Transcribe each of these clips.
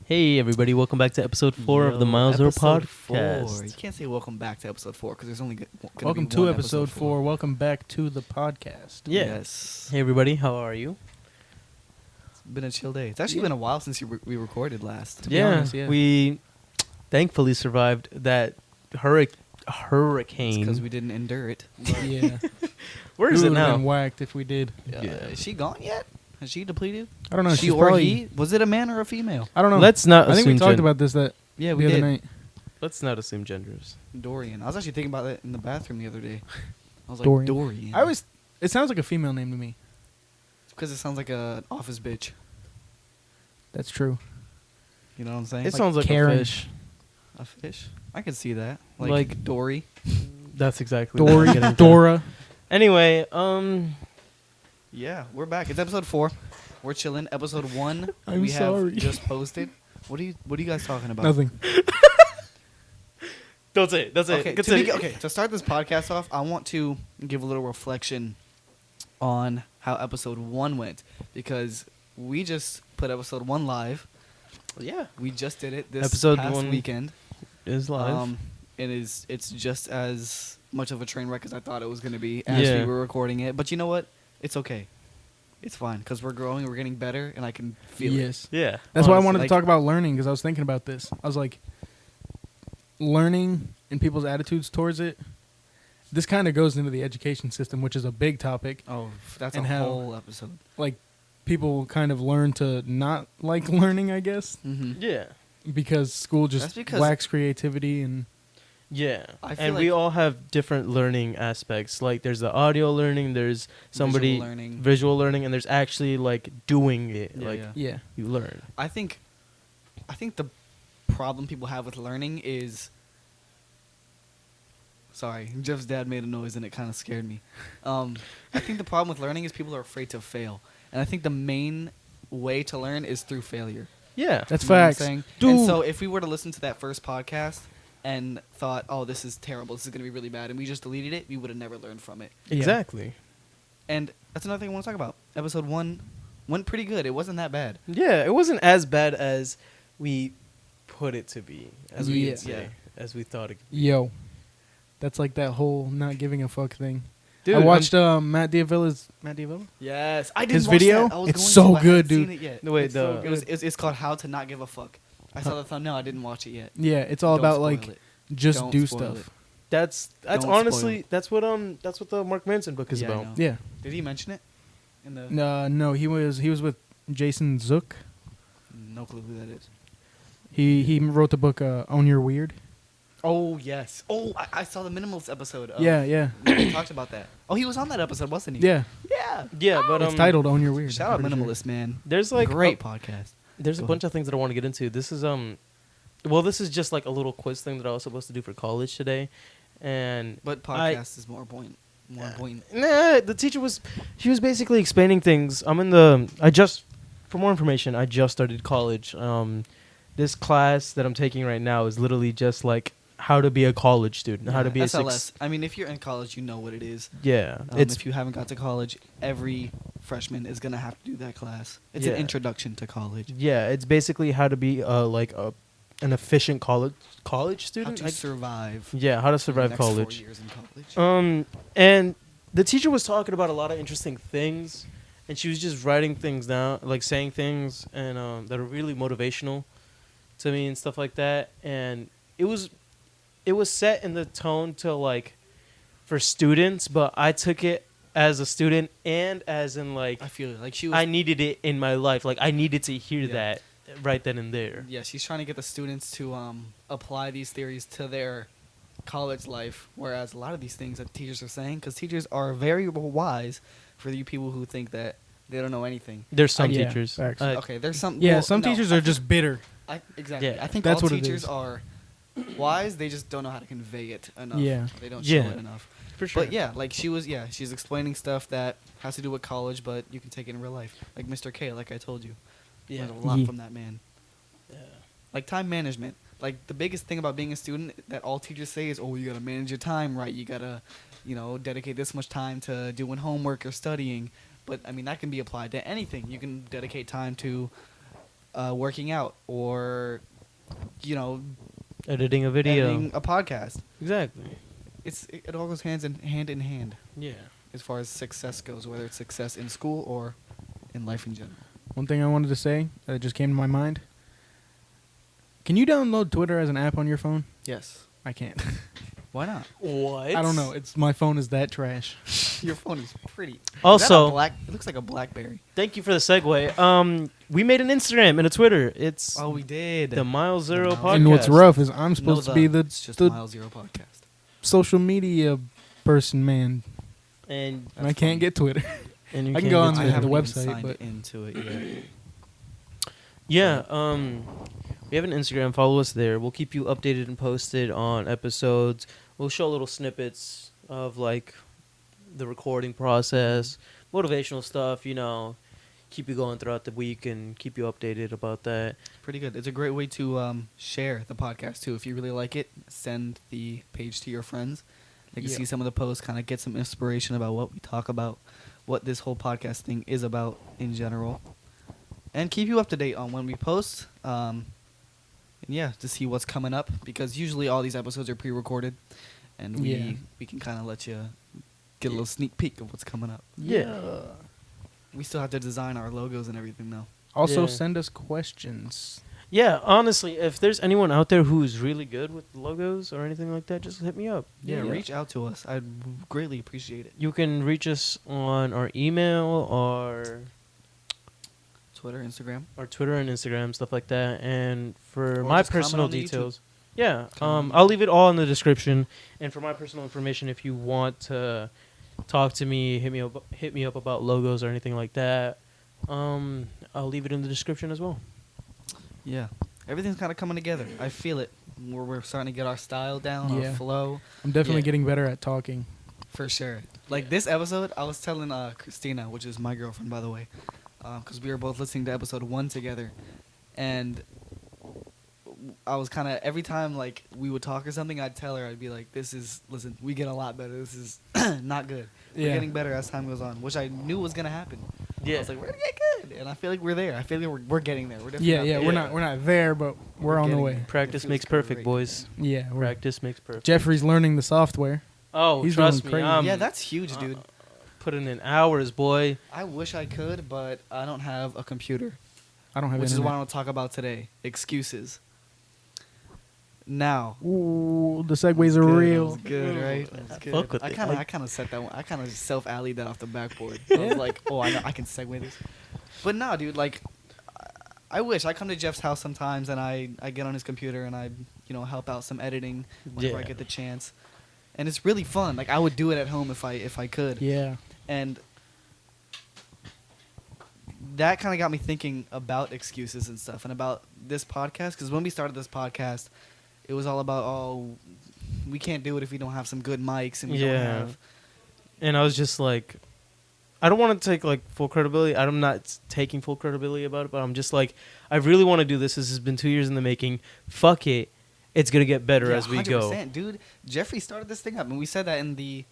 Hey everybody, welcome back to episode 4 of the Miles Zero podcast. You can't say welcome back to episode 4 because there's only going to be Welcome to episode 4. Welcome back to the podcast. Yeah. Yes. Hey everybody, how are you? It's been a chill day. It's actually been a while since we recorded last. To be honest, yeah. We thankfully survived that hurricane. Because we didn't endure it. Yeah. Where is We it would've now? been whacked if we did. Yeah. Is she gone yet? Has she depleted? I don't know. She She's or probably, he? Was it a man or a female? I don't know. Let's not I think assume we talked about this Yeah, the other night. Let's not assume genders. Dorian. I was actually thinking about that in the bathroom the other day. I was like, Dorian. Dorian. It sounds like a female name to me. Because it sounds like an office bitch. That's true. You know what I'm saying? It sounds like Karen. a fish. a fish. I could see that. Like- Like Dory. That's exactly what I'm Dory, getting at. Dora. Anyway, Yeah, we're back. It's episode 4. We're chilling. Episode 1 I'm we sorry. have just posted. What are you guys talking about? Nothing. That's it. That's it. Okay, to start this podcast off, I want to give a little reflection on how episode 1 went because we just put episode 1 live. Yeah. We just did it this Episode past 1 weekend. Is live. It's just as much of a train wreck as I thought it was going to be as Yeah. we were recording it. But you know what? It's okay. It's fine because we're growing, we're getting better, and I can feel it. Yes. Yeah. That's why I honestly. wanted to like- talk about learning because I was thinking about this. I was like, learning and people's attitudes towards it. This kind of goes into the education system, which is a big topic. Oh, that's And a how- whole episode. Like, people kind of learn to not like learning, I guess, Mm-hmm. Yeah. because school That's just because- lacks creativity and Yeah, I feel and we like- all have different learning aspects. Like there's the audio learning, there's somebody Visual learning. visual learning, and there's actually like doing it. Yeah, like yeah. yeah. you learn. I think the problem people have with learning is. Sorry, Jeff's dad made a noise and it kind of scared me. I think the problem with learning is people are afraid to fail, and I think the main way to learn is through failure. Yeah, That's You know what I'm facts. saying? Dude. And so if we were to listen to that first podcast and thought, "Oh, this is terrible. This is going to be really bad," and we just deleted it, we would have never learned from it. Yeah. exactly. And that's another thing I want to talk about. Episode 1 went pretty good. It wasn't that bad. Yeah, it wasn't as bad as we put it to be, as we Yeah. could say, as we thought it. Yo, that's like that whole not giving a fuck thing. Dude, I watched Matt Diavilla's Yes, I didn't his watch video. That. I was It's going so to, I good, hadn't seen dude. it yet. No, wait, It's so the good. It's called How to Not Give a Fuck. I saw the thumbnail. I didn't watch it yet. Yeah, it's all Don't about spoil like it. just Don't do spoil stuff. it. that's Don't honestly spoil. that's what the Mark Manson book is Yeah, I about. know. Yeah. Did he mention it? In the No, he was with Jason Zook. no clue who that is. He wrote the book Own Your Weird. Oh yes. Oh, I saw the Minimalist episode. Yeah. He talked about that. Oh, he was on that episode, wasn't he? Yeah. Yeah. Yeah, but It's titled Own Your Weird. Shout out I'm pretty sure. Minimalist, man. There's like Great podcast. There's a Go bunch of things that I want to get into. This is well, this is just like a little quiz thing that I was supposed to do for college today, and But podcast is more important. More important. nah, the teacher was basically explaining things. For more information, I just started college. This class that I'm taking right now is literally just like how to be a college student, how to be SLS. I mean, if you're in college, you know what it is. Yeah, If you haven't got to college, every freshman is gonna have to do that class. It's Yeah. an introduction to college. yeah, it's basically how to be an efficient college How student. to survive. Yeah, how to the survive next 4 college. years in college. And the teacher was talking about a lot of interesting things, and she was just writing things down, like saying things, and that are really motivational to me and stuff like that. And it was set in the tone to like for students, but I took it as a student and as in like I feel it. Like she was. I needed it in my life. Like I needed to hear Yeah. that right then and there. Yeah, she's trying to get the students to apply these theories to their college life, whereas a lot of these things that teachers are saying, because teachers are very wise for you people who think that they don't know anything. There's some Yeah, teachers. facts. Okay, there's some. Yeah, well, some no, teachers I are think- just bitter. Exactly. Yeah. I think That's all what it teachers is. are wise. They just don't know how to convey it enough. Yeah. They don't Yeah. show it enough. For sure. But yeah, like she's explaining stuff that has to do with college, but you can take it in real life. Like Mr. K, like I told you. Yeah. Learned a lot Yeah. from that man. Yeah. Like time management. Like the biggest thing about being a student that all teachers say is, oh, you gotta manage your time right. You gotta, dedicate this much time to doing homework or studying. But I mean, that can be applied to anything. You can dedicate time to working out, or Editing a video. editing a podcast. Exactly. It all goes hand in hand Yeah. as far as success goes, whether it's success in school or in life in general. One thing I wanted to say that just came to my mind. Can you download Twitter as an app on your phone? Yes. I can't. Why not? What? I don't know. My phone is that trash. Your phone is pretty. Is that Also, a black? It looks like a BlackBerry. thank you for the segue. We made an Instagram and a Twitter. It's Oh, we did. the Mile Zero The Mile podcast. And what's rough is I'm supposed to be it's just the Mile Zero podcast. social media person, man, And and I can't get Twitter. you I can can't go get on to I the it. haven't even website, signed but- into it yet. Yeah, we have an Instagram. Follow us there. We'll keep you updated and posted on episodes. We'll show little snippets of like the recording process, motivational stuff. Keep you going throughout the week and keep you updated about that. Pretty good. It's a great way to share the podcast too. If you really like it, send the page to your friends. They can Yeah. see some of the posts, kind of get some inspiration about what we talk about, what this whole podcast thing is about in general, and keep you up to date on when we post. And yeah, to see what's coming up, because usually all these episodes are pre-recorded, and we can kind of let you get a little sneak peek of what's coming up. Yeah. We still have to design our logos and everything though. Also, Yeah. send us questions. Yeah, honestly, if there's anyone out there who's really good with logos or anything like that, just hit me up. Yeah, reach out to us. I'd greatly appreciate it. You can reach us on our email or Twitter, Instagram. our Twitter and Instagram, stuff like that. And for Or my just comment personal on the YouTube. details, yeah, Comment on I'll YouTube. leave it all in the description. And for my personal information, if you want to talk to me, hit me up about logos or anything like that, I'll leave it in the description as well. Yeah, everything's kind of coming together. I feel it. We're starting to get our style down, Yeah. our flow, I'm definitely Yeah. getting better at talking. for sure. Like this episode, I was telling Christina, which is my girlfriend, by the way, because we were both listening to episode 1 together, and I was kind of every time like we would talk or something, I'd tell her, I'd be like, listen, we get a lot better. This is not good. We're Yeah. getting better as time goes on, which I knew was gonna happen. I Yeah. was like, we're gonna get good, and I feel like we're there. I feel like we're getting there. We're definitely Yeah, not yeah, there. we're not there, but we're on the getting way. there. Practice It feels makes perfect, great. boys. Yeah, Practice makes perfect. Jeffrey's learning the software. Oh, He's trust going me. crazy. Yeah, that's huge, dude. Putting in hours, boy. I wish I could, but I don't have a computer, I don't have which is internet. what I want to talk about today. Excuses. Now, Ooh, the segues are Good, that real. was good, right? That was good. Fuck with I it. kind of set that one. I kind of self-allied that off the backboard. I was like, oh, I know I can segue this. But no, dude, like, I wish I come to Jeff's house sometimes and I get on his computer and I help out some editing whenever I Yeah. get the chance, and it's really fun. Like I would do it at home if I could. Yeah. And that kind of got me thinking about excuses and stuff and about this podcast. Because when we started this podcast, it was all about, oh, we can't do it if we don't have some good mics and we don't Yeah. have. And I was just like, I don't want to take like full credibility. I'm not taking full credibility about it, but I'm just like, I really want to do this. This has been 2 years in the making. Fuck it. It's going to get better Yeah, as we go. 100%, dude. Jeffrey started this thing up, and we said that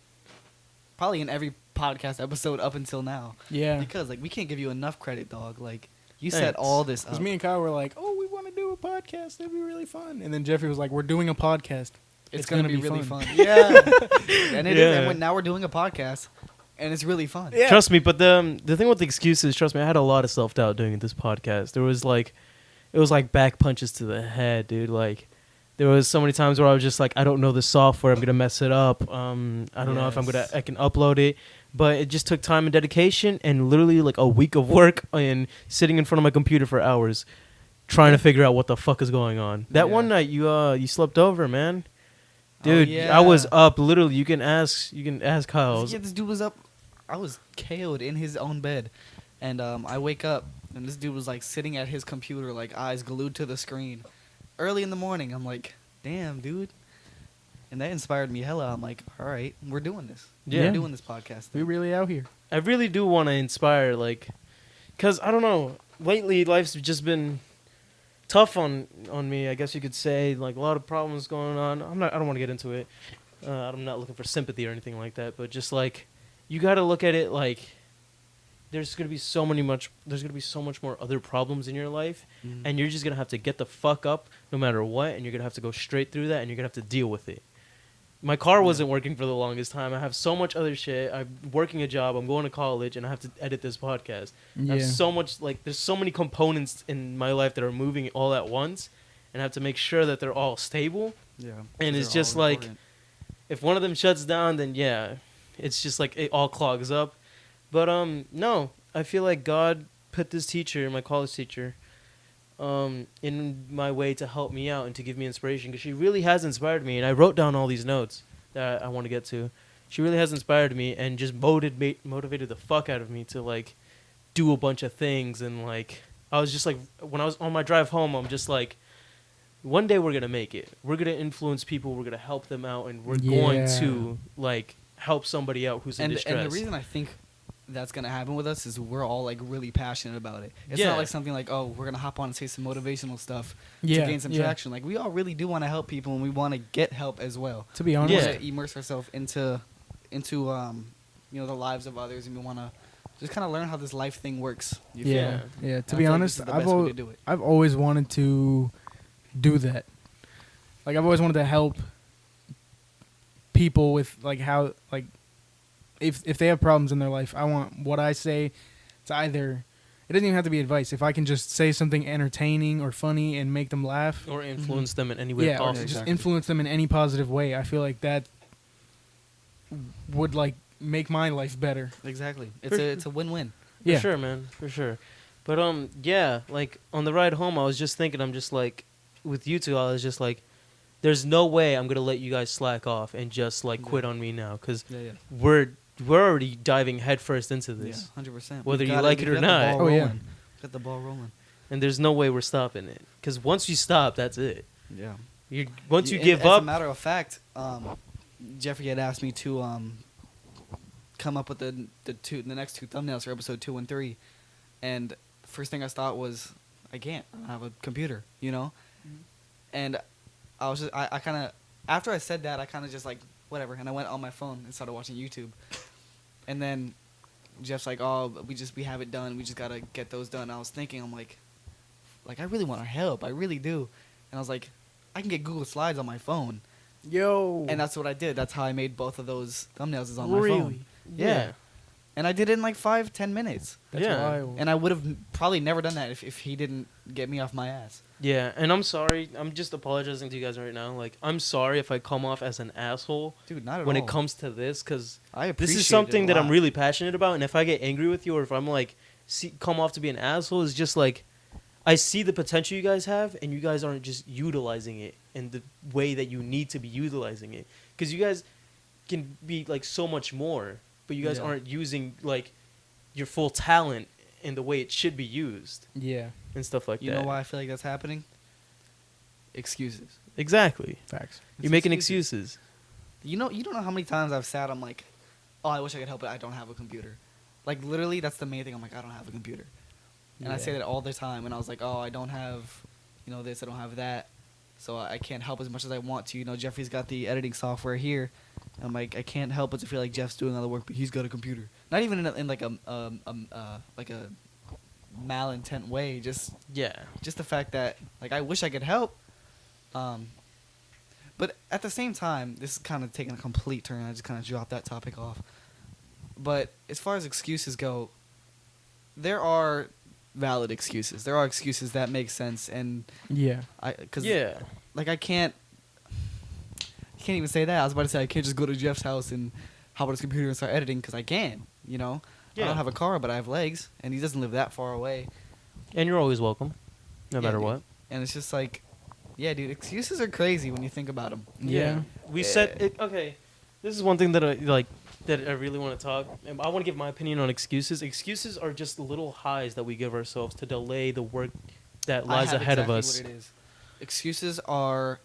probably in every podcast episode up until now. Yeah. Because, like, we can't give you enough credit, dog. Like, you set Thanks. all this Because up. me and Kyle were like, oh, we want to do a podcast. That'd be really fun. And then Jeffrey was like, we're doing a podcast. It's gonna be really fun. fun. Yeah. And it is. Yeah. And now we're doing a podcast, and it's really fun. Yeah. Trust me, but the thing with the excuses, trust me, I had a lot of self-doubt doing this podcast. There was like, it was like back punches to the head, dude. Like, there was so many times where I was just like, I don't know the software. I'm going to mess it up. I don't know if I can upload it. But it just took time and dedication and literally like a week of work and sitting in front of my computer for hours trying to figure out what the fuck is going on. That Yeah. one night you slept over, man. Dude, yeah. I was up literally. You can ask Kyle. Yeah, this dude was up. I was KO'd in his own bed, and I wake up, and this dude was like sitting at his computer, like eyes glued to the screen, early in the morning. I'm like, damn, dude, and that inspired me hella. I'm like, all right, we're doing this. Yeah. We're doing this podcast. We thing. really out here. I really do want to inspire, like, because I don't know. Lately, life's just been tough on me. I guess you could say, like a lot of problems going on. I don't want to get into it. I'm not looking for sympathy or anything like that. But just like, you got to look at it like, there's gonna be so much more other problems in your life, Mhm. and you're just gonna have to get the fuck up no matter what, and you're gonna have to go straight through that, and you're gonna have to deal with it. My car wasn't working for the longest time. I have so much other shit. I'm working a job. I'm going to college, and I have to edit this podcast. I have so much, like, there's so many components in my life that are moving all at once, and I have to make sure that they're all stable. Yeah. And it's just like, if one of them shuts down, then yeah, it's just like it all clogs up. But no, I feel like God put this teacher, my college teacher, in my way to help me out and to give me inspiration, because she really has inspired me. And I wrote down all these notes that I want to get to. She really has inspired me and just motivated the fuck out of me to like do a bunch of things. And like, I was just like, when I was on my drive home, I'm just like, one day we're gonna make it. We're gonna influence people. We're gonna help them out, and we're going to like help somebody out who's in distress. And the reason I think that's gonna happen with us is we're all like really passionate about it. It's not like something like, oh, we're gonna hop on and say some motivational stuff to gain some traction. Like, we all really do want to help people, and we want to get help as well. To be honest, we want to immerse ourselves into you know, the lives of others, and we want to just kind of learn how this life thing works. You feel me? Yeah. To be honest, I've always wanted to do that. Like, I've always wanted to help people with like how, like, if they have problems in their life, I want what I say to either, it doesn't even have to be advice. If I can just say something entertaining or funny and make them laugh, or influence them in any way possible. or just influence them in any positive way, I feel like that would like make my life better. Exactly. It's a win-win. For sure, man. For sure. But yeah, like on the ride home, I was just thinking, I'm just like, with you two, I was just like, there's no way I'm gonna let you guys slack off and just like quit on me now, because we're already diving headfirst into this. Yeah, 100%. Whether you like it or not. Got the ball rolling. And there's no way we're stopping it, because once you stop, that's it. Yeah. Once you give up. As a matter of fact, Jeffrey had asked me to come up with the next two thumbnails for episode 2 and 3, and first thing I thought was, I don't have a computer, you know. And I was just, I kind of, after I said that, I kind of just like, whatever. And I went on my phone and started watching YouTube. And then Jeff's like, oh, we have it done. We just got to get those done. I was thinking, I'm like, I really want to help. I really do. And I was like, I can get Google Slides on my phone. Yo. And that's what I did. That's how I made both of those thumbnails, is on my phone. Yeah. And I did it in like 5-10 minutes. That's wild. And I would have probably never done that if he didn't get me off my ass. Yeah, and I'm sorry. I'm just apologizing to you guys right now. Like, I'm sorry if I come off as an asshole, dude. Not at all. When it comes to this, because this is something that I'm really passionate about. And if I get angry with you, or if I'm like come off to be an asshole, it's just like, I see the potential you guys have, and you guys aren't just utilizing it in the way that you need to be utilizing it. Because you guys can be like so much more, but you guys aren't using like your full talent in the way it should be used. Yeah. And stuff like that. You know why I feel like that's happening? Excuses. Exactly. Facts. You're making excuses. You don't know how many times I've sat, I'm like, oh, I wish I could help, but I don't have a computer. Like, literally, that's the main thing. I'm like, I don't have a computer. And I say that all the time. And I was like, oh, I don't have, this, I don't have that. So I can't help as much as I want to. Jeffrey's got the editing software here. I'm like, I can't help but to feel like Jeff's doing all the work, but he's got a computer. Not even in like a malintent way. Just the fact that, like, I wish I could help. But at the same time, this is kind of taking a complete turn. I just kind of dropped that topic off. But as far as excuses go, there are valid excuses. There are excuses that make sense, and I can't even say that. I was about to say I can't just go to Jeff's house and hop on his computer and start editing, because I can. I don't have a car, but I have legs, and he doesn't live that far away. And you're always welcome, no matter what. And it's just like, yeah, dude, excuses are crazy when you think about them. Yeah. We said it. Okay, this is one thing that I really want to talk. I want to give my opinion on excuses. Excuses are just little highs that we give ourselves to delay the work that lies ahead of us. What it is. Excuses are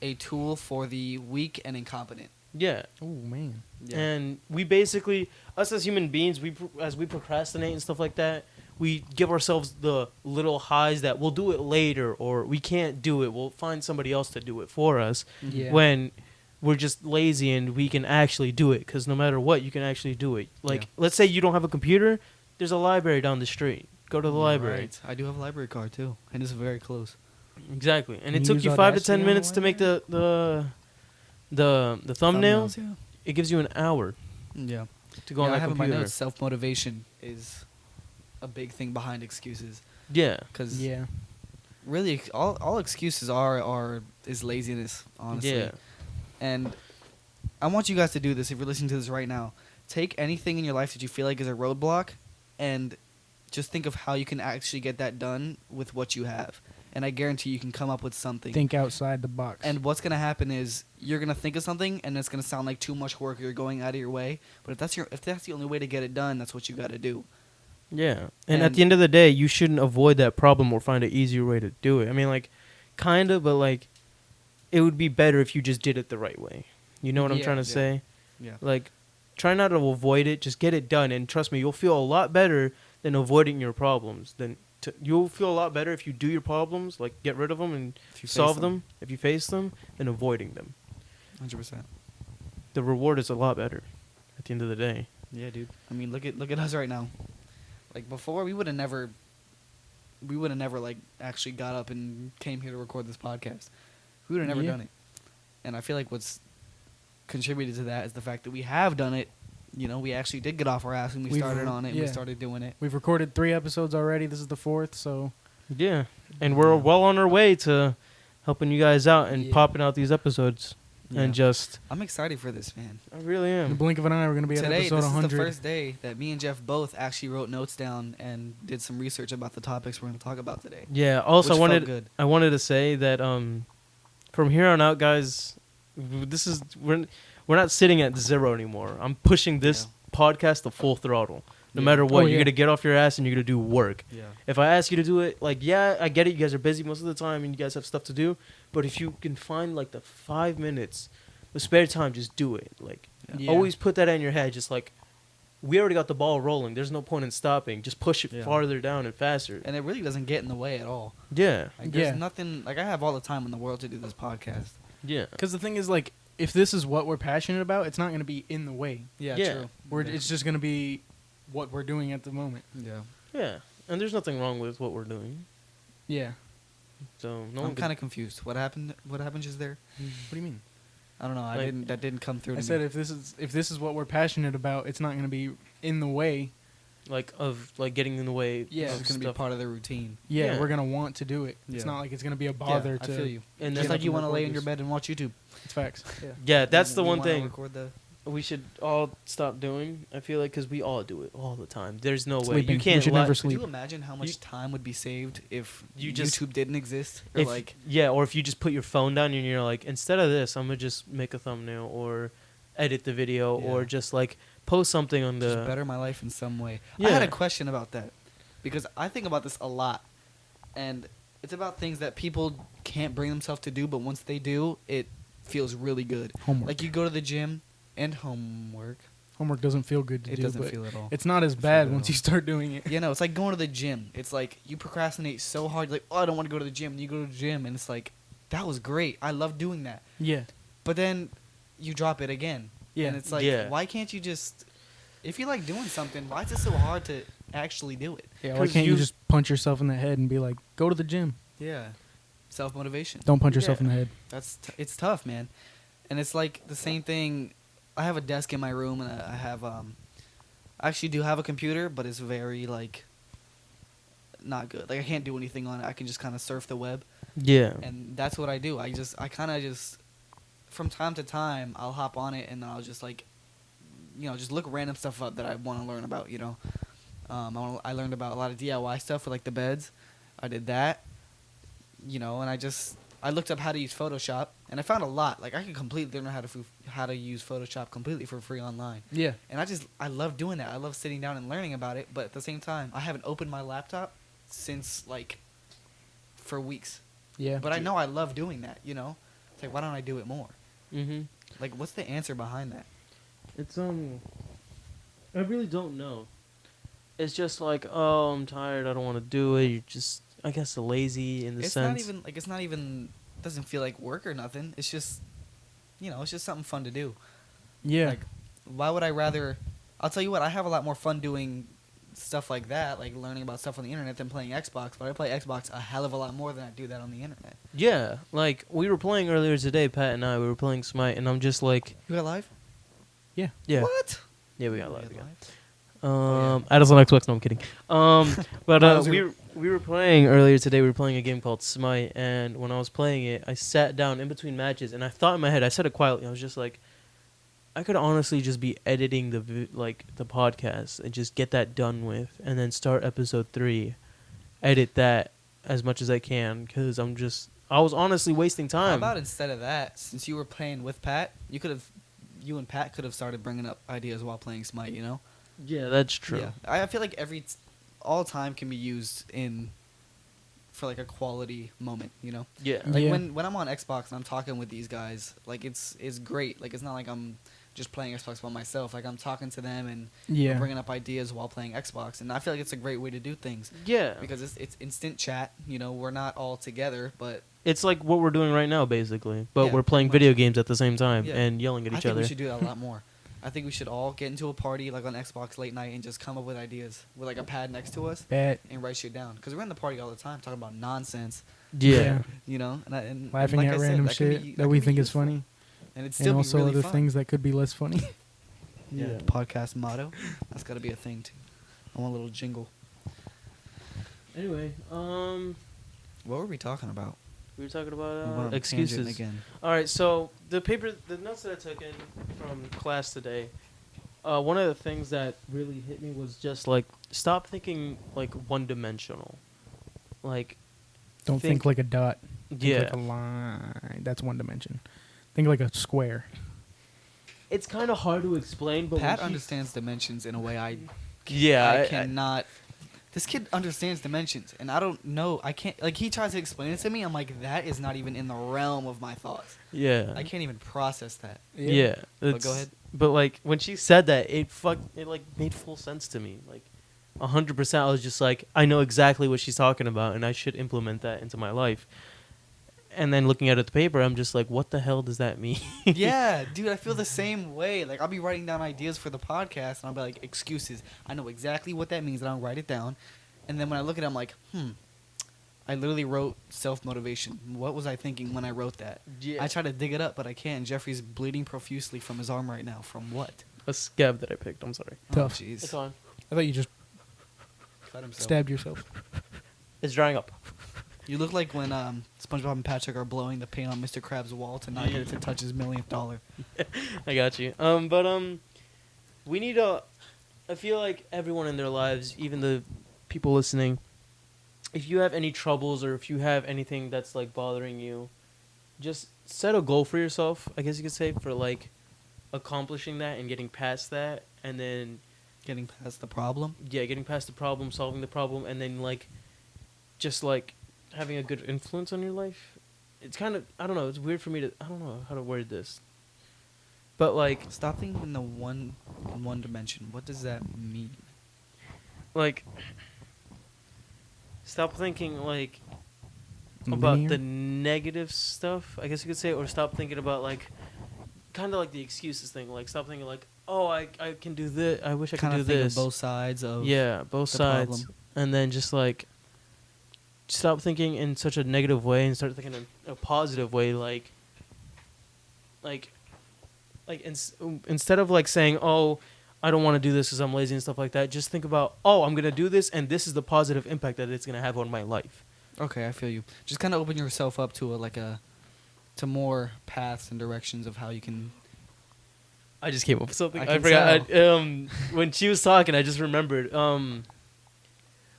a tool for the weak and incompetent. Yeah. Oh man. Yeah. And we basically, us as human beings, as we procrastinate and stuff like that, we give ourselves the little highs that we'll do it later, or we can't do it. We'll find somebody else to do it for us. Yeah. When we're just lazy and we can actually do it, because no matter what, you can actually do it. Like, let's say you don't have a computer, there's a library down the street. Go to the You're library. right. I do have a library card too, and it's very close. Exactly. And Can it you took use you 5 to Audacity 10 on minutes the to make the thumbnail. Thumbnails, It gives you an hour yeah. to go on I that have in my computer. notes self-motivation is a big thing behind excuses, Yeah. because Yeah. really all excuses are is laziness, honestly. Yeah. And I want you guys to do this if you're listening to this right now. Take anything in your life that you feel like is a roadblock and just think of how you can actually get that done with what you have. And I guarantee you can come up with something. Think outside the box. And what's going to happen is you're going to think of something and it's going to sound like too much work, you're going out of your way. But if that's the only way to get it done, that's what you got to do. Yeah. And at And- the end of the day, you shouldn't avoid that problem or find an easier way to do it. I mean, like, kind of, but, like, it would be better if you just did it the right way. You know what I'm Yeah, trying to yeah. say? Yeah. Like, try not to avoid it. Just get it done. And trust me, you'll feel a lot better than avoiding your problems. You'll feel a lot better if you do your problems, like, get rid of them and If you face solve them, if you face them, than avoiding them. 100%. The reward is a lot better at the end of the day. Yeah, dude. I mean, look at us right now. Like before, we would have never like actually got up and came here to record this podcast. We would have never Yeah. done it. And I feel like what's contributed to that is the fact that we have done it. You know, we actually did get off our ass and we We've- started on it and we yeah. started doing it. We've recorded 3 episodes already. This is the 4th, so Yeah. And we're well on our way to helping you guys out and Yeah. popping out these episodes. Yeah. And just, I'm excited for this, man. I really in the am. blink of an eye, we're going to be at Today, episode this is 100. the first day that me and Jeff both actually wrote notes down and did some research about the topics we're going to talk about today. Yeah. Also, Which felt good. I wanted to say that from here on out, guys, we're not sitting at 0 anymore. I'm pushing this podcast to full throttle. No Yeah. matter what, Oh, you're yeah. gonna get off your ass and you're gonna do work. Yeah. If I ask you to do it, like, yeah, I get it. You guys are busy most of the time and you guys have stuff to do. But if you can find like the 5 minutes, the spare time, just do it. Like, Yeah. always put that in your head. Just like, we already got the ball rolling. There's no point in stopping. Just push it Yeah. farther down and faster. And it really doesn't get in the way at all. Yeah. Like, there's Yeah. nothing. Like, I have all the time in the world to do this podcast. Yeah. Because the thing is, like, if this is what we're passionate about, it's not going to be in the way. Yeah, Yeah. true. It's just going to be what we're doing at the moment. Yeah. Yeah. And there's nothing wrong with what we're doing. Yeah. So no I'm one kind of confused. What happened? What happened just there? What do you mean? I don't know. Like- That didn't come through. I to said me. if this is what we're passionate about, it's not going to be in the way. getting in the way. Yeah, it's of gonna be stuff. part of the routine. Yeah, Yeah. we're going to want to do it. It's Yeah. not like it's going to be a bother I to. feel you. And Just then- like you want to record lay in your this. bed and watch YouTube. It's facts. Yeah. Yeah, that's the We one wanna thing Record the we should all stop doing. I feel like because we all do it all the time. There's no way Sleeping. you can't. We should li- never Could sleep. you imagine how much time would be saved if You just- YouTube didn't exist? Or If, like, yeah, or if you just put your phone down and you're like, instead of this, I'm gonna just make a thumbnail or edit the video or Yeah. just like post something on just the. better my life in some way. I Yeah. had a question about that because I think about this a lot, and it's about things that people can't bring themselves to do, but once they do, it feels really good. Homework. Like you go to the gym and homework. Homework doesn't feel good to It do, doesn't but feel at all. it's not as feel bad good at once all. you start doing it. You know, it's like going to the gym. It's like you procrastinate so hard. You're like, oh, I don't want to go to the gym. And you go to the gym, and it's like, that was great. I love doing that. Yeah. But then you drop it again. Yeah. And it's like, Yeah. why can't you just, if you like doing something, why is it so hard to actually do it? Yeah, why 'Cause can't you you- just punch yourself in the head and be like, go to the gym? Yeah. Self motivation. Don't punch yourself Yeah. in the head. It's tough, man. And it's like the same thing. I have a desk in my room, and I have I actually do have a computer, but it's very like not good. Like I can't do anything on it. I can just kind of surf the web, Yeah. and that's what I do. I kind of just from time to time I'll hop on it and I'll just like just look random stuff up that I want to learn about. I learned about a lot of DIY stuff for like the beds. I did that, and I looked up how to use Photoshop, and I found a lot. Like I could completely learn how to use Photoshop completely for free online. Yeah. And I love doing that. I love sitting down and learning about it. But at the same time, I haven't opened my laptop since for weeks. Yeah. But I know I love doing that. It's like, why don't I do it more? Mm-hmm. Like, what's the answer behind that? It's I really don't know. It's just like, oh, I'm tired. I don't want to do it. You're just, I guess, lazy in the It's sense. not even doesn't feel like work or nothing. It's just it's just something fun to do. Yeah. Like, why would I rather? I'll tell you what. I have a lot more fun doing stuff like that, like learning about stuff on the internet, than playing Xbox. But I play Xbox a hell of a lot more than I do that on the internet. Yeah, like we were playing earlier today, Pat and I. We were playing Smite, and I'm just like, You got live? yeah, What? yeah, we got You live got again. live? Add us on Xbox. No, I'm kidding. But Miles, we were playing earlier today. We were playing a game called Smite, and when I was playing it, I sat down in between matches, and I thought in my head, I said it quietly. I was just like, I could honestly just be editing the the podcast and just get that done with, and then start episode 3, edit that as much as I can, because I was honestly wasting How time. about instead of that, since you were playing with Pat, you and Pat could have started bringing up ideas while playing Smite, you know? Yeah, that's true. Yeah. I feel like all time can be used for like a quality moment, you know? Yeah. Like Yeah. when I'm on Xbox and I'm talking with these guys, like it's great. Like it's not like I'm just playing Xbox by myself. Like I'm talking to them and Yeah. we're bringing up ideas while playing Xbox, and I feel like it's a great way to do things Yeah. because it's instant chat. You know, we're not all together, but It's like what we're doing right now, basically. But Yeah, we're playing pretty video much. games at the same time Yeah. and yelling at I each think other. we should do that a lot more. I think we should all get into a party like on Xbox late night and just come up with ideas with like a pad next to us Bet. and write shit down. Because we're in the party all the time talking about nonsense, Yeah. you know, and Laughing like at I said, random that could shit be- that we could be think is useful. funny. and it's And still also be really other fun. things that could be less funny. Yeah, Yeah. the podcast motto. That's got to be a thing too. I want a little jingle. Anyway, What were we talking about? we were talking We went about on a tangent excuses. again. All right, so the notes that I took in from class today, one of the things that really hit me was just like stop thinking like one-dimensional. Like, Don't think like a dot. Think yeah, like a line. That's one dimension. Think like a square. it's kind of hard to explain, but Pat when she- understands dimensions in a way I Yeah, I cannot. This kid understands dimensions, and I don't know. I can't. Like he tries to explain it to me. I'm like, that is not even in the realm of my thoughts. yeah, I can't even process that. yeah. But it's- go ahead. But like when she said that, it like made full sense to me. Like 100%, I was just like, I know exactly what she's talking about, and I should implement that into my life. And then looking at the paper, I'm just like, what the hell does that mean? Yeah, dude, I feel the same way. Like I'll be writing down ideas for the podcast, and I'll be like, excuses. I know exactly what that means, and I'll write it down. And then when I look at it, I'm like, I literally wrote self-motivation. What was I thinking when I wrote that? Yeah. I try to dig it up, but I can't. Jeffrey's bleeding profusely from his arm right now. From what? A scab that I picked. I'm sorry. Tough. Oh, jeez. It's on. I thought you just Cut himself. stabbed yourself. It's drying up. You look like when SpongeBob and Patrick are blowing the paint on Mr. Krabs' wall to not get it to touch his millionth dollar. I got you. We need a. I feel like everyone in their lives, even the people listening, if you have any troubles or if you have anything that's like bothering you, just set a goal for yourself. I guess you could say for like accomplishing that and getting past that, and then Getting past the problem. getting past the problem, solving the problem, and then like just like having a good influence on your life. It's kind of, I don't know, it's weird for me to, I don't know how to word this. But like Stop thinking in the one dimension. What does that mean? like stop thinking like about Linear? the negative stuff, I guess you could say, or stop thinking about like kind of like the excuses thing. Like stop thinking like, oh, I can do this. I wish I could Kind do of think this. of both sides of Yeah, both the sides. problem. And then just like stop thinking in such a negative way and start thinking in a positive way. Like instead of like saying, oh, I don't want to do this because I'm lazy and stuff like that, just think about, oh, I'm gonna do this and this is the positive impact that it's gonna have on my life. Okay, I feel you. Just kind of open yourself up to to more paths and directions of how you can. I just came up with something. I I can forgot. tell. When she was talking, I just remembered.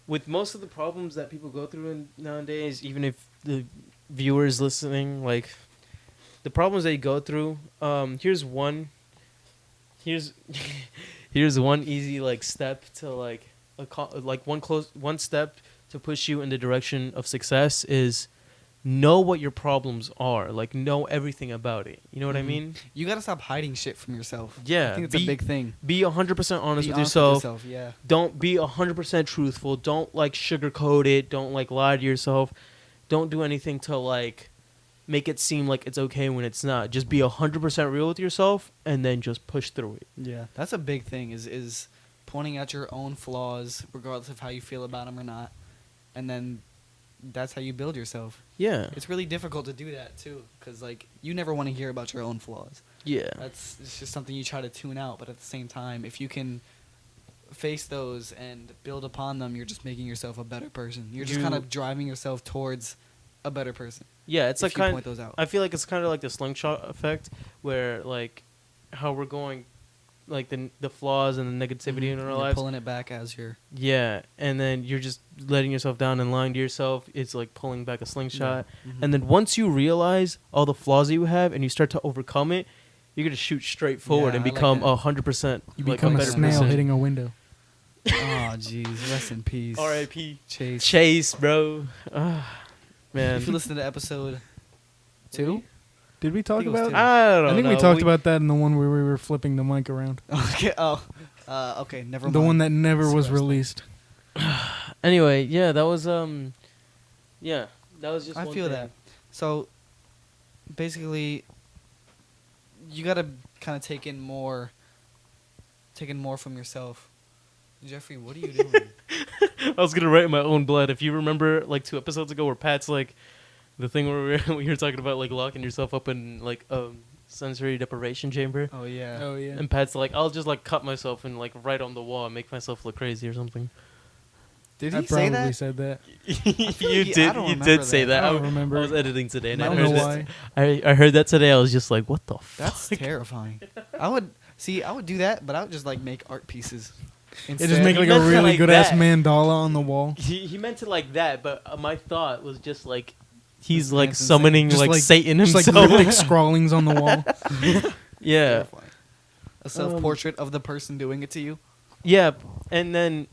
With most of the problems that people go through nowadays, even if the viewers listening, like the problems they go through, here's one easy like step to like one step to push you in the direction of success is know what your problems are. Like know everything about it. You know what I Mhm. mean? You gotta stop hiding shit from yourself. Yeah, I think it's be- a big thing. Be 100% honest Be with honest yourself. Yeah. Don't be 100% truthful. Don't like sugarcoat it. Don't like lie to yourself. Don't do anything to like make it seem like it's okay when it's not. Just be 100% real with yourself and then just push through it. Yeah, that's a big thing. Is pointing out your own flaws, regardless of how you feel about them or not, and then that's how you build yourself. Yeah. It's really difficult to do that too, because like you never want to hear about your own flaws. Yeah. It's just something you try to tune out. But at the same time, if you can face those and build upon them, you're just making yourself a better person. You're just kind of driving yourself towards a better person. Yeah, it's if like you kind. point those out. I feel like it's kind of like the slingshot effect, where like how we're going, like the flaws and the negativity in our You're lives. pulling it back as you're. Yeah, and then you're just letting yourself down and lying to yourself. It's like pulling back a slingshot. And then once you realize all the flaws that you have and you start to overcome it, you're gonna shoot straight forward and I like become that. 100%. You like, become a better snail person. hitting a window. Oh, jeez. Rest in peace. R.I.P. Chase. Chase, bro. Man. If you listen to episode 2. Did we talk think it was about? two. I don't know. I think we talked about that in the one where we were flipping the mic around. Okay. Oh. Okay. Never mind. The one that never That's was the rest of it. released. Anyway, yeah, that was yeah, that was just. I one feel thing. that. So, basically, you gotta kind of take in more from yourself. Jeffrey, what are you doing? I was gonna write in my own blood. If you remember, like 2 episodes ago, where Pat's like, the thing where we were talking about like locking yourself up in like sensory deprivation chamber, Oh yeah. Oh yeah. and Pat's like, I'll just like cut myself and like right on the wall and make myself look crazy or something. Did I he say probably that? said that. You he- I did. don't You remember did say that. that. I don't remember. I was editing today, and I I, don't heard know that. why. I heard that today. I was just like, what the fuck? That's terrifying. I would do that, but I would just like make art pieces. It just make He like meant a it really like good ass that. mandala on the wall. He meant it like that, but my thought was just like he's This like man's insane. summoning Just like, like- Satan Just himself. like cryptic scrawlings on the wall. Yeah, Terrifying. A self-portrait of the person doing it to you. yeah, and then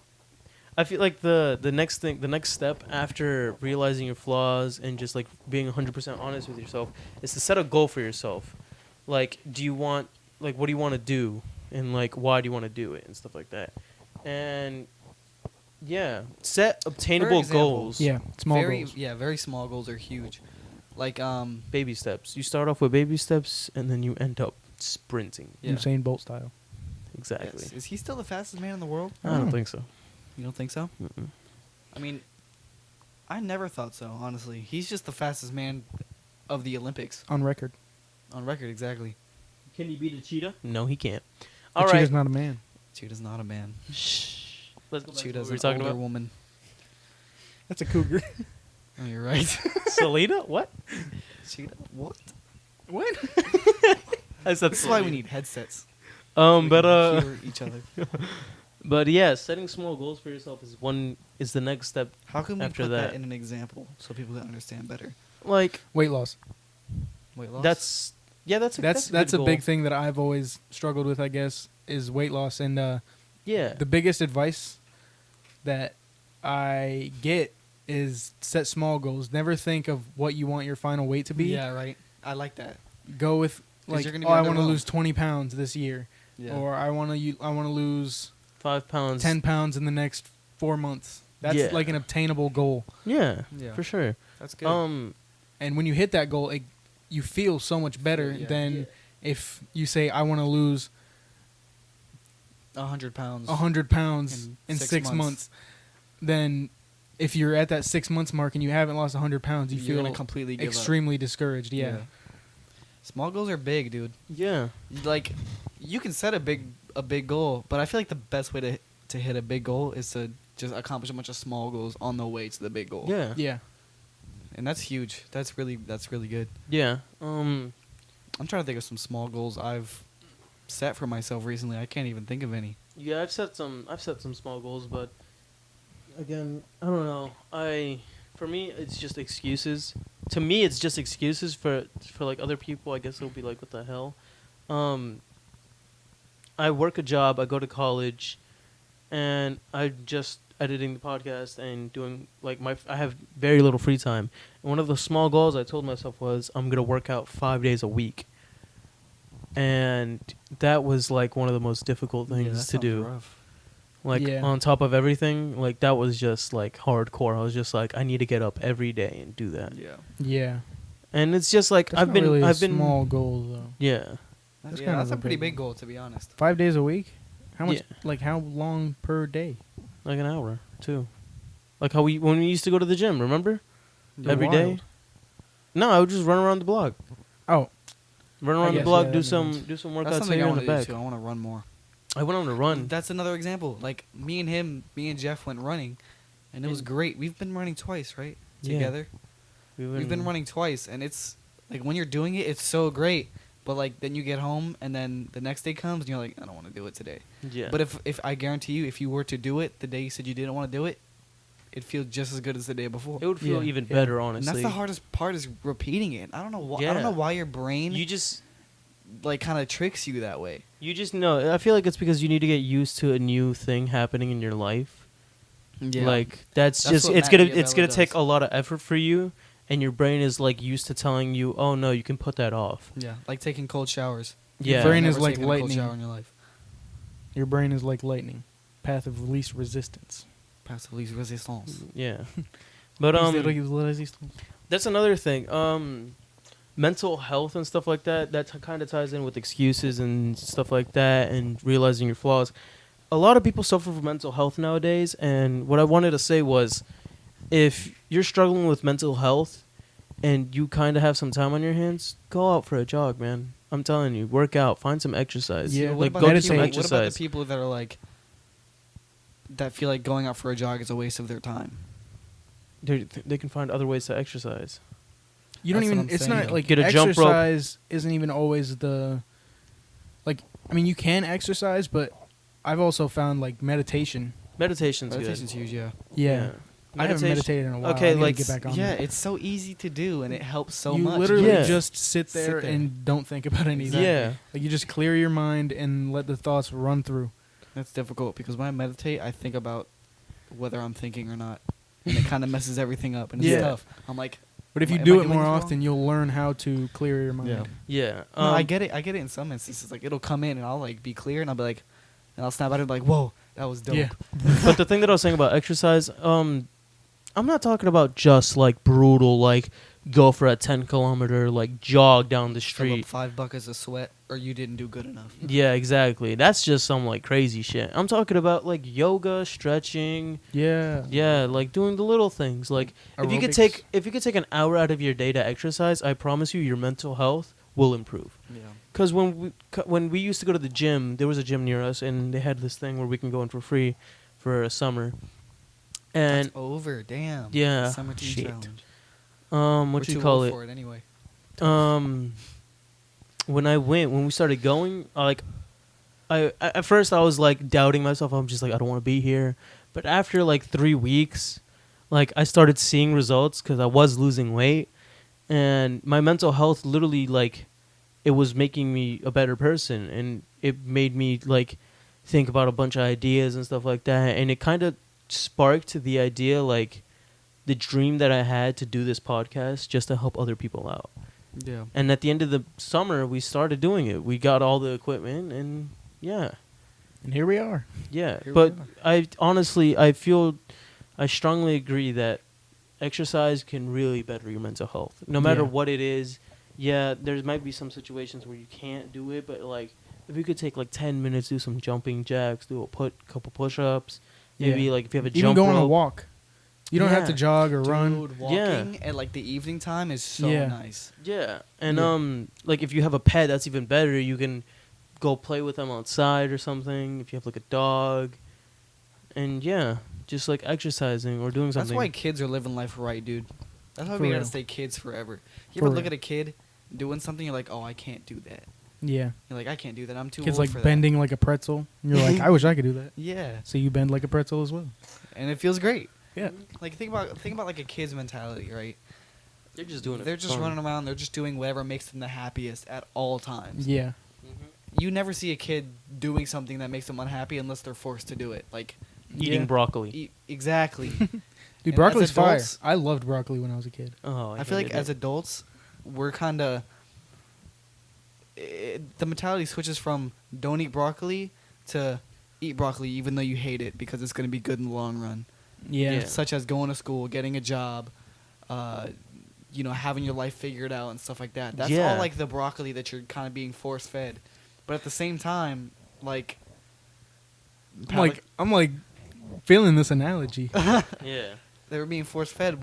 I feel like the next step after realizing your flaws and just like being 100% honest with yourself is to set a goal for yourself. Like, what do you want to do, and like why do you want to do it and stuff like that. And yeah, set obtainable example, goals. Yeah, small very goals. very small goals are huge. Like Baby steps. You start off with baby steps, and then you end up sprinting. yeah. Usain Bolt style. Exactly. Yes. Is he still the fastest man in the world? I don't think so. You don't think so? Mm-mm. I mean, I never thought so, honestly. He's just the fastest man of the Olympics. On record. On record, exactly. Can he beat a cheetah? No, he can't. The All right. cheetah's not a man. Cheetah's not a man. Shh. Let's go back to what Cheetah's we were an talking older about. woman. That's a cougar. Oh, you're right. Selena? What? Cheetah? What? What? I said This is why we Selena. need headsets. So we But can hear each other. but yeah, setting small goals for yourself is the next step. How can we After put that that. in an example so people can understand better? Like Weight loss. Weight loss? that's That's good a big goal. thing that I've always struggled with, I guess, is weight loss. And Yeah. the biggest advice that I get is set small goals. Never think of what you want your final weight to be. Yeah, right. I like that. Go with 'Cause like, you're gonna oh, be I want to underwhelmed. lose 20 pounds this year, Yeah. or I want to lose 5 pounds. 10 pounds in the next 4 months. That's Yeah. like an obtainable goal. Yeah, Yeah. for sure. That's good. And when you hit that goal, you feel so much better Yeah. than if you say, I want to lose 100 pounds. 100 pounds in 6 months. months. Then if you're at that 6 months mark and you haven't lost 100 pounds, you You're feel gonna completely give up. extremely discouraged. Yeah. Small goals are big, dude. Yeah. Like, you can set a big goal, but I feel like the best way to hit a big goal is to just accomplish a bunch of small goals on the way to the big goal. Yeah. Yeah. And that's huge. That's really good. Yeah. I'm trying to think of some small goals I've set for myself recently. I can't even think of any. Yeah, I've set some small goals, but again, I don't know. For me, it's just excuses. To me, it's just excuses. For like other people, I guess it'll be like, what the hell? I work a job. I go to college, and I just editing the podcast and doing like I have very little free time. And one of the small goals I told myself was I'm gonna work out 5 days a week. And that was like one of the most difficult things to do. Rough. Like Yeah. on top of everything, like that was just like hardcore. I was just like, I need to get up every day and do that. Yeah. Yeah. And it's just like That's not I've really been small goal though. yeah. That's Yeah, kind that's of a a pretty big big goal, to be honest. 5 days a week? How much? Yeah. Like how long per day? Like an hour, too. Like how when we used to go to the gym, remember? You're Every day. wild. No, I would just run around the block. Oh, Run I around the guess, block, yeah, do that makes some sense. workouts That's something here I in want the to do back. too. I want to run more. I went on a run. That's another example. Like me and Jeff went running, and it was And- great. We've been running twice, right? Yeah. Together. We've been running twice, and it's like when you're doing it, it's so great. But like then you get home, and then the next day comes, and you're like, I don't want to do it today. Yeah. But if I guarantee you, if you were to do it the day you said you didn't want to do it, it'd feel just as good as the day before. it would feel Yeah, even yeah. better, And honestly. that's the hardest part is repeating it. I don't know why. I don't Yeah. know why your brain You just like kind of tricks you that way. know. I feel like it's because you need to get used to a new thing happening in your life. Yeah. Like that's just what it's Matt gonna Diabella take does. a lot of effort for you, and your brain is like used to telling you, oh no, you can put that off. Yeah, like taking cold showers. Yeah. Your brain Never is like taken a cold lightning. shower in your life. Your brain is like lightning, path of least resistance. Passive least resistance. Yeah. But that's another thing. Mental health and stuff like that. That kind of ties in with excuses and stuff like that, and realizing your flaws. A lot of people suffer from mental health nowadays, and what I wanted to say was, if you're struggling with mental health, and you kind of have some time on your hands, go out for a jog, man. I'm telling you, work out, find some exercise. Yeah, like what go about do the some people, what about exercise. the people that are like that feel like going out for a jog is a waste of their time? They can find other ways to exercise. You don't That's what even. I'm It's saying. not like Get a jump rope. exercise isn't even always the. Like, I mean, you can exercise, but I've also found like meditation. Meditation's Meditation's good. huge, yeah. Yeah. I haven't Meditation- meditated in a while. Okay, I need like to get back on Yeah, that. it's so easy to do and it helps so you much. literally Yeah. just sit there, there. and don't think about anything. Yeah. Like you just clear your mind and let the thoughts run through. That's difficult because when I meditate, I think about whether I'm thinking or not, and it kind of messes everything up, and it's Yeah. tough. I'm like, But if you Am I do it doing more this wrong? often, you'll learn how to clear your mind. yeah. Yeah. No, I get it. I get it in some instances. Like it'll come in and I'll like be clear, and I'll be like, and I'll snap at it and be like, whoa, that was dope. Yeah. But the thing that I was saying about exercise, I'm not talking about just like brutal, like go for a 10-kilometer, like jog down the Fill up street. 5 buckets of sweat, or you didn't do good enough. Yeah, exactly. That's just some like crazy shit. I'm talking about like yoga, stretching. Yeah. Yeah, like doing the little things. Like if you could take an hour out of your day to exercise, I promise you, your mental health will improve. Yeah. Because when we used to go to the gym, there was a gym near us, and they had this thing where we can go in for free for a summer. And That's over. Damn. Yeah, Summer team shit. challenge. what We're do you too call old it? for it anyway. When we started going, like, I at first I was like doubting myself. I'm just like, I don't want to be here. But after like 3 weeks, like I started seeing results because I was losing weight, and my mental health literally like, it was making me a better person, and it made me like think about a bunch of ideas and stuff like that, and it kind of sparked the idea, like the dream that I had to do this podcast just to help other people out. Yeah. And at the end of the summer, we started doing it. We got all the equipment, and yeah, And here we are. yeah. Here we But are. I strongly agree that exercise can really better your mental health, no matter Yeah. what it is. Yeah, there might be some situations where you can't do it, but like if you could take like 10 minutes, do some jumping jacks, do a couple push-ups, maybe Yeah. like if you have a Even jump go on a rope. walk. You don't have to Yeah. jog or run. Dude, walking at like the evening time is so Yeah. nice. Yeah, and Yeah. like if you have a pet, that's even better. You can go play with them outside or something. If you have like a dog, and yeah, just like exercising or doing something. That's why kids are living life right, dude. That's why For we gotta real. stay kids forever. You For ever look real. at a kid doing something, you're like, oh, I can't do that. Yeah. You're like, I can't do that. I'm too Kids old like for bending like a pretzel. And you're like, I wish I could do that. that. Yeah, So you bend like a pretzel as well. and it feels great. Yeah. Like think about like a kid's mentality, right? they're just doing it. They're for just fun. running around. They're just doing whatever makes them the happiest at all times. Yeah. Mhm. You never see a kid doing something that makes them unhappy unless they're forced to do it. Like Eating Yeah. broccoli. exactly. Dude, And broccoli's as fire. adults- I loved broccoli when I was a kid. Oh, I feel like hated as it. adults, we're kind of the mentality switches from don't eat broccoli to eat broccoli even though you hate it because it's going to be good in the long run. Yeah. Yeah. Such as going to school, getting a job, having your life figured out and stuff like that. That's Yeah. all like the broccoli that you're kind of being force fed. But at the same time, like I'm like feeling this analogy. Yeah. They were being force fed.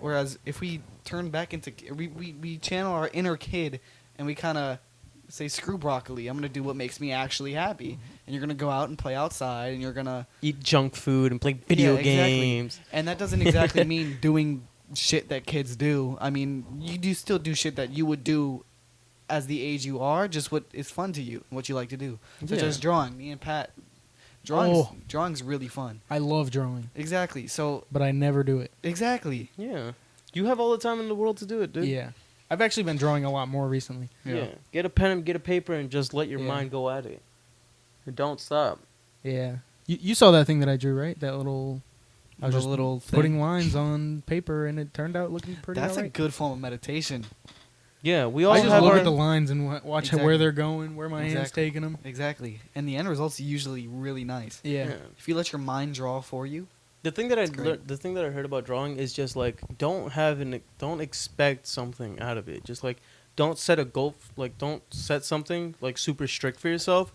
Whereas if we turn back into we channel our inner kid and we kind of say screw broccoli, I'm gonna do what makes me actually happy, and you're gonna go out and play outside, and you're gonna Eat junk food and play video Yeah, exactly. games. And that doesn't exactly mean doing shit that kids do. I mean, you still do shit that you would do as the age you are, just what is fun to you, what you like to do. Such Yeah. as drawing. Me and Pat, drawing's really fun. I love drawing, Exactly. So, but I never do it. exactly. Yeah. You have all the time in the world to do it, dude. Yeah, I've actually been drawing a lot more recently. Yeah. Get a pen and get a paper and just let your Yeah. mind go at it. And don't stop. Yeah, you saw that thing that I drew, right? That little. I was The just little thing. putting lines on paper, and it turned out looking pretty. That's a alright. good form of meditation. Yeah, we all I just have look our at the lines and watch Exactly. where they're going, where my hand's Exactly. taking them. Exactly. And the end result's usually really nice. Yeah. If you let your mind draw for you, The thing that It's great. the thing that I heard about drawing is just like don't expect something out of it. Just like don't set a goal, don't set something like super strict for yourself.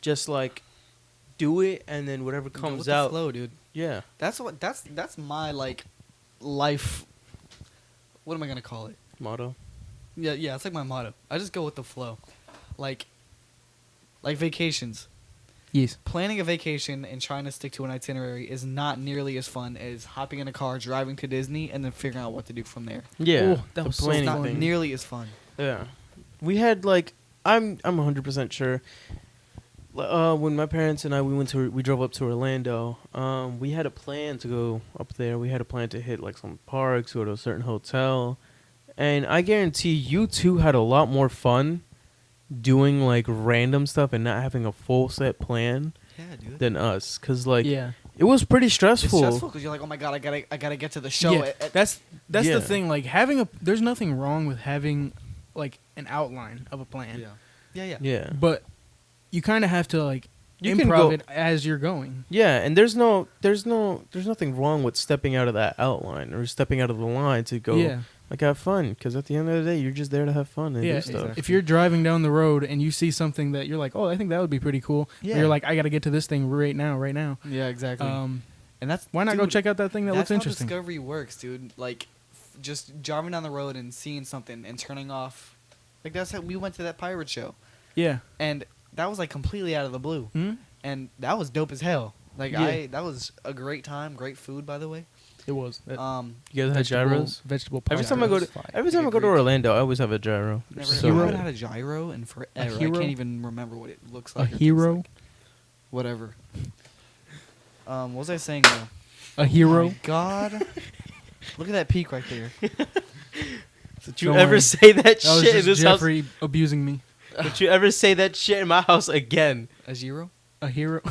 Just like do it, and then whatever go comes with the out. flow, dude. Yeah. That's my like life. What am I gonna call it? Motto. Yeah, it's like my motto. I just go with the flow, like vacations. Yes. Planning a vacation and trying to stick to an itinerary is not nearly as fun as hopping in a car, driving to Disney, and then figuring out what to do from there. Yeah. Ooh, that the was so planning It's not fun. thing. nearly as fun. Yeah, we had like I'm 100% sure. When my parents and we drove up to Orlando. We had a plan to go up there. We had a plan to hit like some parks, go to a certain hotel, and I guarantee you two had a lot more fun doing like random stuff and not having a full set plan Yeah, dude. than us. Cause like Yeah. it was pretty It's stressful. stressful because you're like, oh my god, I gotta get to the show. Yeah, that's Yeah. the thing. Like there's nothing wrong with having like an outline of a plan. yeah. Yeah, But you kind of have to like you can improv go. it as you're going. Yeah, and there's nothing wrong with stepping out of that outline or stepping out of the line to go. Yeah. Like have fun, because at the end of the day, you're just there to have fun and Yeah. do stuff. exactly. If you're driving down the road and you see something that you're like, oh, I think that would be pretty cool. Yeah. Or you're like, I got to get to this thing right now. Yeah, exactly. Um, And that's why not go dude, check out that thing that that's looks interesting? how discovery works, dude. Like, just driving down the road and seeing something and turning off. Like that's how we went to that pirate show, Yeah. and that was like completely out of the blue, Hmm? and that was dope as hell. Like Yeah. that was a great time, great food, by the way. It was. That You guys had gyros? Vegetable Every pie time I go was to fire. every time I go to Agreed. Orlando, I always have a gyro. Never, So I hero? haven't had a gyro in forever. I hero? can't even remember what it looks A like. or tastes hero? like. Whatever. What was I saying though? A hero? Oh my God. Look at that peak right there. Did you Don't ever worry. say that That was shit in just this Jeffrey abusing me. house? Did you ever say that shit in my house again? A gyro? A hero?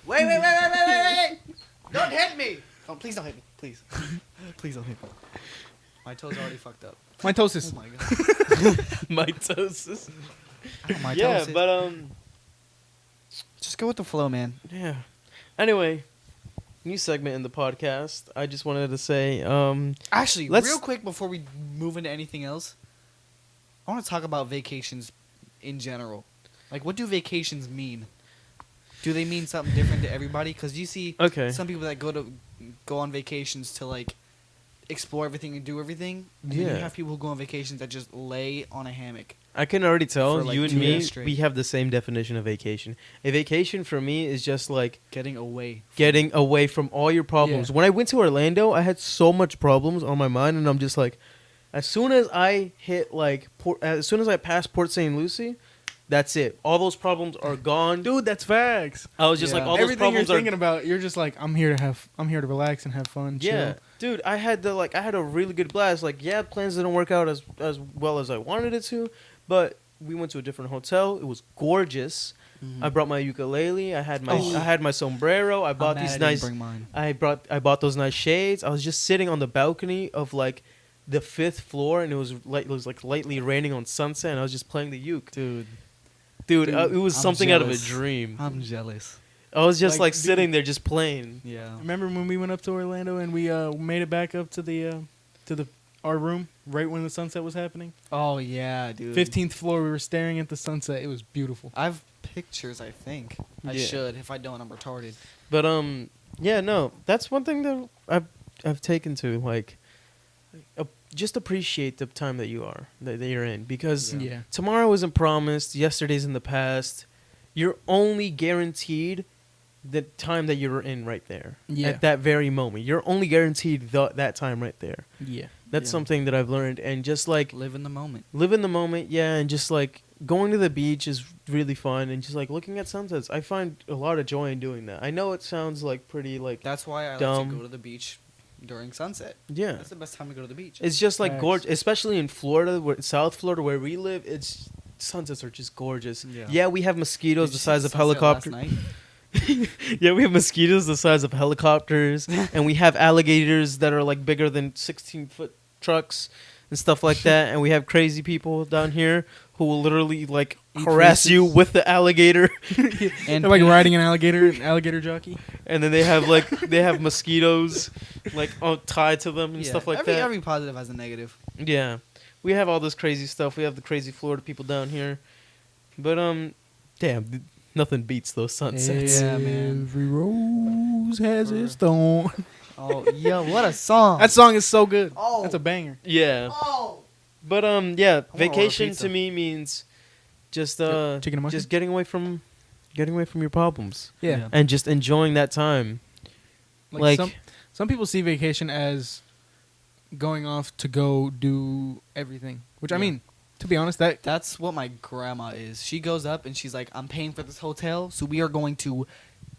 Wait. Don't hit me. Oh, please don't hit me. Please. Please don't hit me. My toes are already fucked up. Mitosis. Oh my God. Mitosis. My Yeah, toes. but Just go with the flow, man. yeah. Anyway, new segment in the podcast. I just wanted to say, Actually, Let's- real quick before we move into anything else, I want to talk about vacations in general. Like, what do vacations mean? Do they mean something different to everybody? Because you see okay. some people that go on vacations to like explore everything and do everything. And then Yeah. you have people who go on vacations that just lay on a hammock. I can already tell For, like, you and 2 me, days straight. we have the same definition of vacation. A vacation for me is just like Getting away. getting away from all your problems. Yeah. When I went to Orlando, I had so much problems on my mind, and I'm just like, as soon as I hit like, as soon as I passed Port St. Lucie, that's it. All those problems are gone. Dude, that's facts. I was just Yeah. like, all those Everything you're problems are. thinking about, you're just like, I'm here to relax and have fun. Yeah, Chill. dude, I had a really good blast. Like, yeah, plans didn't work out as well as I wanted it to, but we went to a different hotel. It was gorgeous. Mhm. I brought my ukulele. I had my Oh. I had my sombrero. I bought I'm mad these I didn't nice. Bring mine. I bought those nice shades. I was just sitting on the balcony of like the 5th floor, and it was like lightly raining on Sunset, and I was just playing the uke. Dude, Dude, Dude, it was I'm something out of a jealous. dream. I'm jealous. I was just Like, like sitting there, just playing. Yeah. Remember when we went up to Orlando and we made it back up to the our room right when the sunset was happening? Oh yeah, dude. 15th floor. We were staring at the sunset. It was beautiful. I've pictures, I think. I Yeah. should. If I don't, I'm retarded. But yeah, no, that's one thing that I've taken to, like, just appreciate the time that you're in, because Yeah. tomorrow isn't promised, yesterday's in the past. You're only guaranteed the time that you're in right there. Yeah. At that very moment. You're only guaranteed that time right there. Yeah. That's Yeah. something that I've learned, and just like Live in the moment. live in the moment, yeah, and just like going to the beach is really fun, and just like looking at sunsets. I find a lot of joy in doing that. I know it sounds like pretty like That's why I like Dumb. to go to the beach during sunset. yeah. That's the best time to go to the beach. It's just like Facts. gorgeous, especially in Florida, South Florida, where we live. It's sunsets are just gorgeous. Yeah. Yeah, we have mosquitoes Did the you see size the of sunset last helicopters. night? Yeah, we have mosquitoes the size of helicopters, and we have alligators that are like bigger than 16-foot trucks and stuff like that. And we have crazy people down here who will literally like Eat harass you faces. with the alligator, And They're like riding an alligator jockey. and then they have mosquitoes like tied to them and yeah, stuff like every, that. Every positive has a negative. Yeah, we have all this crazy stuff. We have the crazy Florida people down here, but damn, nothing beats those sunsets. Yeah, man. Every rose has For- its thorn. Oh, yo, what a song. That song is so good. Oh. That's a banger. Yeah, Oh. but yeah, order vacation pizza. to me means just Chicken and mustard? just getting away from your problems Yeah. Yeah. and just enjoying that time. Like- some people see vacation as going off to go do everything, which I Yeah. mean, to be honest, that That's what my grandma is. She goes up and she's like, I'm paying for this hotel, so we are going to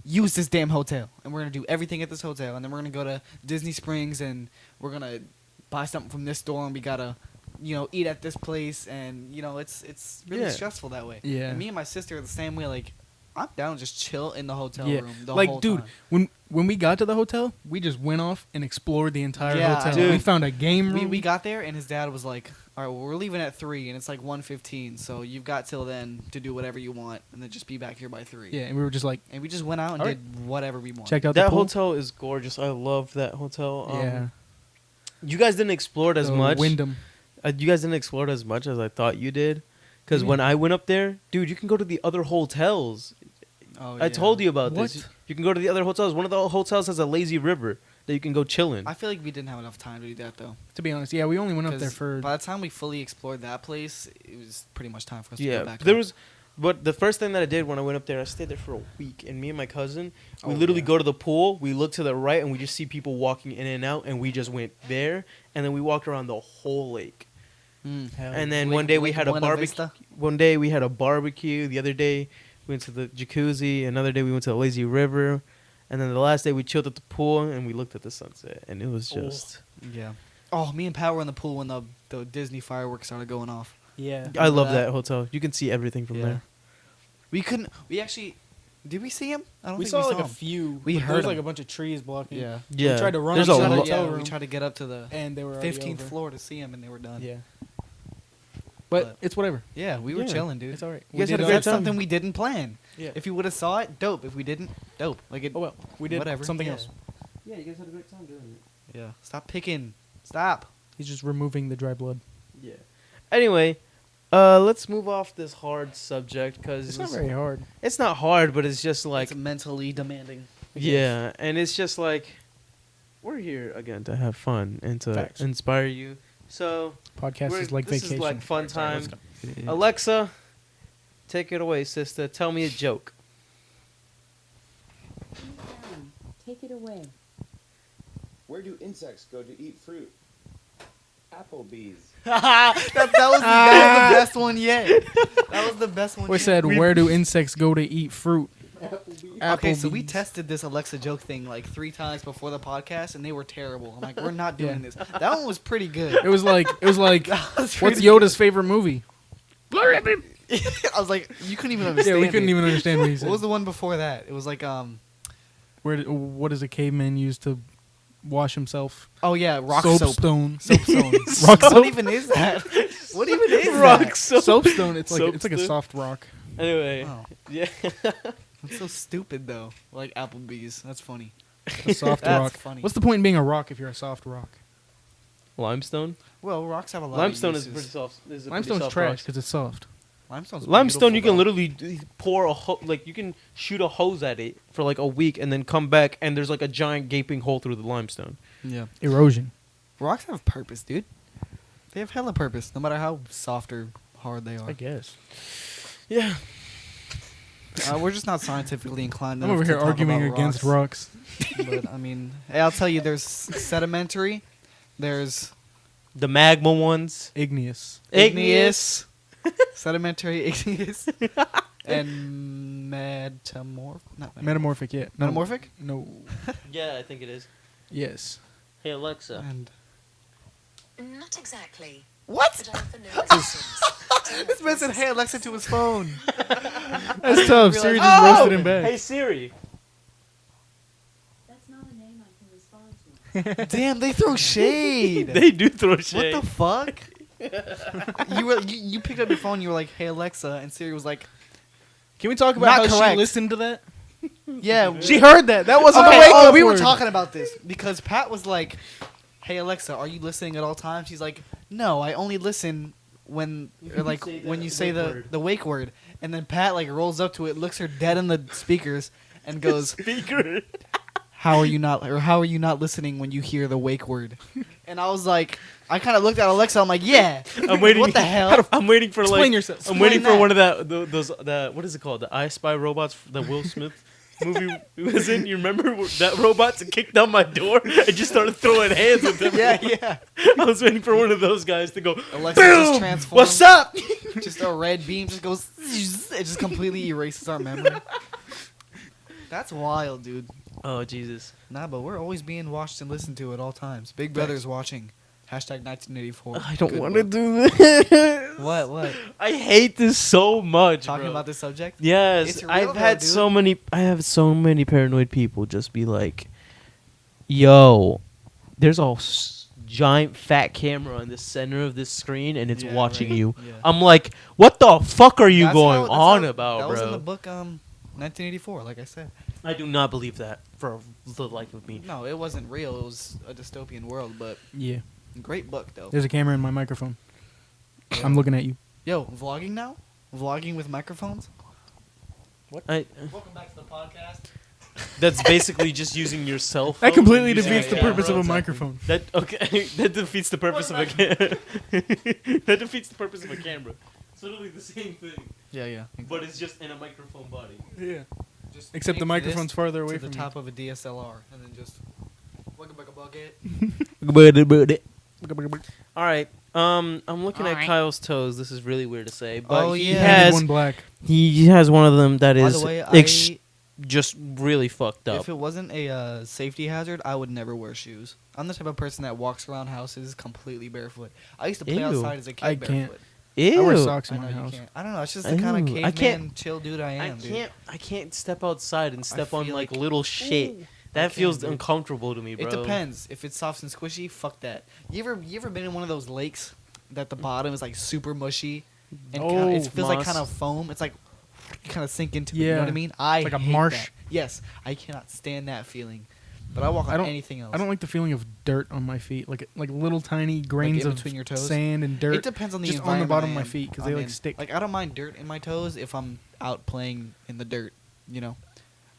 use this damn hotel. And we're going to do everything at this hotel. And then we're going to go to Disney Springs and we're going to buy something from this store and we got to, eat at this place. And, it's really Yeah. stressful that way. Yeah. And me and my sister are the same way. Like, I'm down to just chill in the hotel yeah, room the like whole dude, time. when we got to the hotel, we just went off and explored the entire Yeah, hotel. dude. We found a game room. We got there and his dad was like, all right, well, we're leaving at 3 and it's like 1:15, so you've got till then to do whatever you want and then just be back here by 3. yeah, and we were just like And we just went out and All did whatever we wanted. checked out That the pool. hotel is gorgeous. I love that hotel. Yeah, You guys didn't explore it as the much. Wyndham. You guys didn't explore it as much as I thought you did. Because Yeah. when I went up there, dude, you can go to the other hotels. Oh, I told you about What? this. You can go to the other hotels. One of the hotels has a lazy river that you can go chill in. I feel like we didn't have enough time to do that though. To be honest, yeah, we only went up there 'Cause for by the time we fully explored that place, it was pretty much time for us to Yeah, go back. there up. was, but the first thing that I did when I went up there, I stayed there for a week, and me and my cousin, we Oh, literally yeah. go to the pool, we look to the right, and we just see people walking in and out, and we just went there, and then we walked around the whole lake. And then Lake- one day we Lake had a Buena barbecue. Vista? One day we had a barbecue. The other day we went to the jacuzzi. Another day we went to the lazy river, and then the last day we chilled at the pool and we looked at the sunset, and it was Oh. just. Yeah. Oh, me and Pat were in the pool when the Disney fireworks started going off. yeah. I love that? that hotel. You can see everything from Yeah. there. We couldn't. We actually. Did we see him? I don't We think saw we like saw a him. few. We but heard there was like him. a bunch of trees blocking. Yeah. Yeah, tried to run There's up a to the lo- hotel We room. tried to get up to the and they were already 15th over. floor to see him, and they were done. Yeah, but But- it's whatever. Yeah, we were Yeah. chilling, dude. It's all right. You guys We had did a great That's time. something we didn't plan. Yeah. If you would have saw it, dope. If we didn't, dope. Like it. Oh well, we did Whatever. something Yeah. else. Yeah, you guys had a great time doing it. Yeah. Stop picking. Stop. He's just removing the dry blood. Yeah. Anyway, let's move off this hard subject because It's not very hard. It's not hard, but it's just like It's mentally demanding. yeah, and it's just like we're here again to have fun and to Facts. inspire you. So Podcast we're- is like this vacation. is like fun time. Yeah. Alexa, take it away, sister. Tell me a joke. Take it away. Where do insects go to eat fruit? Applebee's. that was the best one yet. That was the best one. We yet. said, where do insects go to eat fruit? Okay, so we Applebee's. tested this Alexa joke thing like 3 times before the podcast, and they were terrible. I'm like, we're not doing Yeah. this. That one was pretty good. It was like That was what's pretty Yoda's favorite movie? good. I was like, you couldn't even Yeah, understand. we couldn't it. even understand what he said. What was the one before that? It was like What does a caveman use to wash himself? oh yeah, rock soap. Soapstone. Soapstone. Rock What soap. even is that? What even is Rock that? soap. Soapstone. It's like a Soapstone. soft rock. Anyway, Oh, yeah. that's so stupid though. Like Applebee's. That's funny. A soft That's rock. funny. What's the point in being a rock if you're a soft rock? Limestone. Well, rocks have a lot. Limestone of is uses. pretty soft. Is a pretty Limestone's soft trash rock. because it's soft. Limestone, you can beautiful, literally pour you can shoot a hose at it for like a week and then come back and there's like a giant gaping hole through the limestone. though. Yeah. Erosion. Rocks have purpose, dude. They have hella purpose, no matter how soft or hard they are. I guess. Yeah. We're just not scientifically inclined. I'm enough over to here talk arguing about against rocks. rocks. But I mean, hey, I'll tell you, there's sedimentary, there's The magma ones. Igneous. igneous, sedimentary, igneous, and Metamorphic, yeah. No. metamorphic, No. Yeah, I think it is. Yes. Hey Alexa. and Not exactly. what? But I offer no assistance. This man said, "Hey Alexa" to his phone. That's tough. Siri just Oh! roasted him back. Hey Siri. That's not a name I can respond to. Damn, they throw shade. They do throw shade. What the fuck? You picked up your phone. You were like, "Hey Alexa," and Siri was like, Can we talk about Not how correct. she listened to that? "Yeah." She heard that. That wasn't Okay, a wake up we were word. talking about this because Pat was like, "Hey Alexa, are you listening at all times?" She's like, "No, I only listen when or like say when the you say wake the word." the wake word." And then Pat like rolls up to it, looks her dead in the speakers, and goes, Speaker. how are you not listening when you hear the wake word? And I was like, I kind of looked at Alexa. I'm like, yeah. I'm waiting. What the hell? I'm waiting for Explain like. yourself. I'm waiting for Explain one of those what is it called? The I Spy robots. The Will Smith movie was in. You remember that robot to kick down my door? I just started throwing hands at them. Yeah. I was waiting for one of those guys to go. Alexa Boom! just transforms. What's up? Just a red beam just goes. It just completely erases our memory. That's wild, dude. Oh Jesus! Nah, but we're always being watched and listened to at all times. Big Brother's watching. Hashtag 1984. I don't Good want to book. do this. What? I hate this so much. Talking bro. about this subject? Yes, It's real I've though, had dude. so many. I have so many paranoid people just be like, "Yo, there's a giant fat camera in the center of this screen, and it's Yeah, watching right. you." Yeah. I'm like, "What the fuck are you That's going that's on about, that bro?" was in the book 1984, like I said. I do not believe that for the life of me. No, it wasn't real. It was a dystopian world, but Yeah. great book though. There's a camera in my microphone. I'm looking at you. Yo, vlogging now? Vlogging with microphones? I, Welcome back to the podcast. that's basically just using your cell phone. That completely and using defeats a the purpose of a camera. microphone. That okay? That defeats the purpose of a camera. That defeats the purpose of a camera. It's literally the same thing, Yeah. but it's just in a microphone body. Yeah. Just Except the take microphone's this farther away to the from top of a DSLR and then just wugga bugga bucket. All right. I'm looking at Alright. Kyle's toes. This is really weird to say, but Oh, he yeah. Handed has one black. he has one of them that By is the way, just really fucked up. if it wasn't a safety hazard, I would never wear shoes. I'm the type of person that walks around houses completely barefoot. I used to play Ew. outside as a kid I barefoot. can't. Ew. I wear socks I in know my you house. can't. I don't know. It's just the kind of Ew. caveman, I can't- chill dude I am, dude. I can't step outside and step on feel like like- little shit. I That can't, feels dude. uncomfortable to me, bro. It depends. If it's soft and squishy, fuck that. You ever been in one of those lakes that the bottom is like super mushy and kinda, Oh, it feels like moss. kind of foam? It's like you kind of sink into it. You know Yeah. what I mean? I like a hate marsh. that. Yes, I cannot stand that feeling. But I walk I on don't- anything else. I don't like the feeling of dirt on my feet, like little tiny grains in of between your toes? sand and dirt. It depends on the just on the environment bottom I of my am. feet because I'm they like in. stick. Like I don't mind dirt in my toes if I'm out playing in the dirt, you know,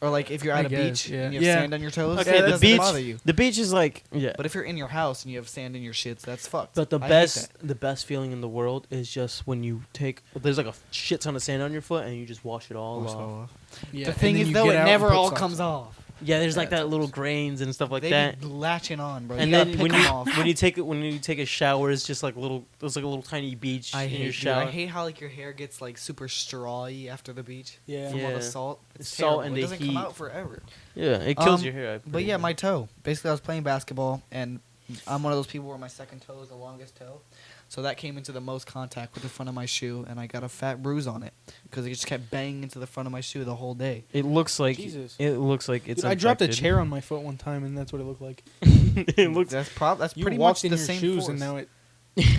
or like if you're I at a guess, beach yeah. and you have Yeah. sand on your toes. Okay, it the doesn't beach. bother you. The beach is like yeah. But if you're in your house and you have sand in your shits, that's fucked. But the I hate best, that. the best feeling in the world is just when you take. There's like a shit ton of sand on your foot and you just wash it all Wash it off. all off. Yeah, The and thing then is, you though, get it out never and put all socks comes on. off. Yeah, there's like Yeah, that little grains and stuff like They that. be latching on, bro. And You gotta then pick when 'em you off. when you take a shower, it's just like little. There's like a little tiny beach I in hate, your dude, shower. I hate how like your hair gets like super strawy after the beach. Yeah. From all Yeah. the salt. It's Salt terrible. and it the doesn't come heat. out forever. Yeah, it kills Um, your hair. But yeah, my toe. Basically, I was playing basketball, and I'm one of those people where my second toe is the longest toe. So that came into the most contact with the front of my shoe, and I got a fat bruise on it because it just kept banging into the front of my shoe the whole day. It looks like Jesus. it looks like it's. Dude, I dropped a infected. chair on my foot one time, and that's what it looked like. It looks. That's You pretty walked much in the your same shoes, force. and now it.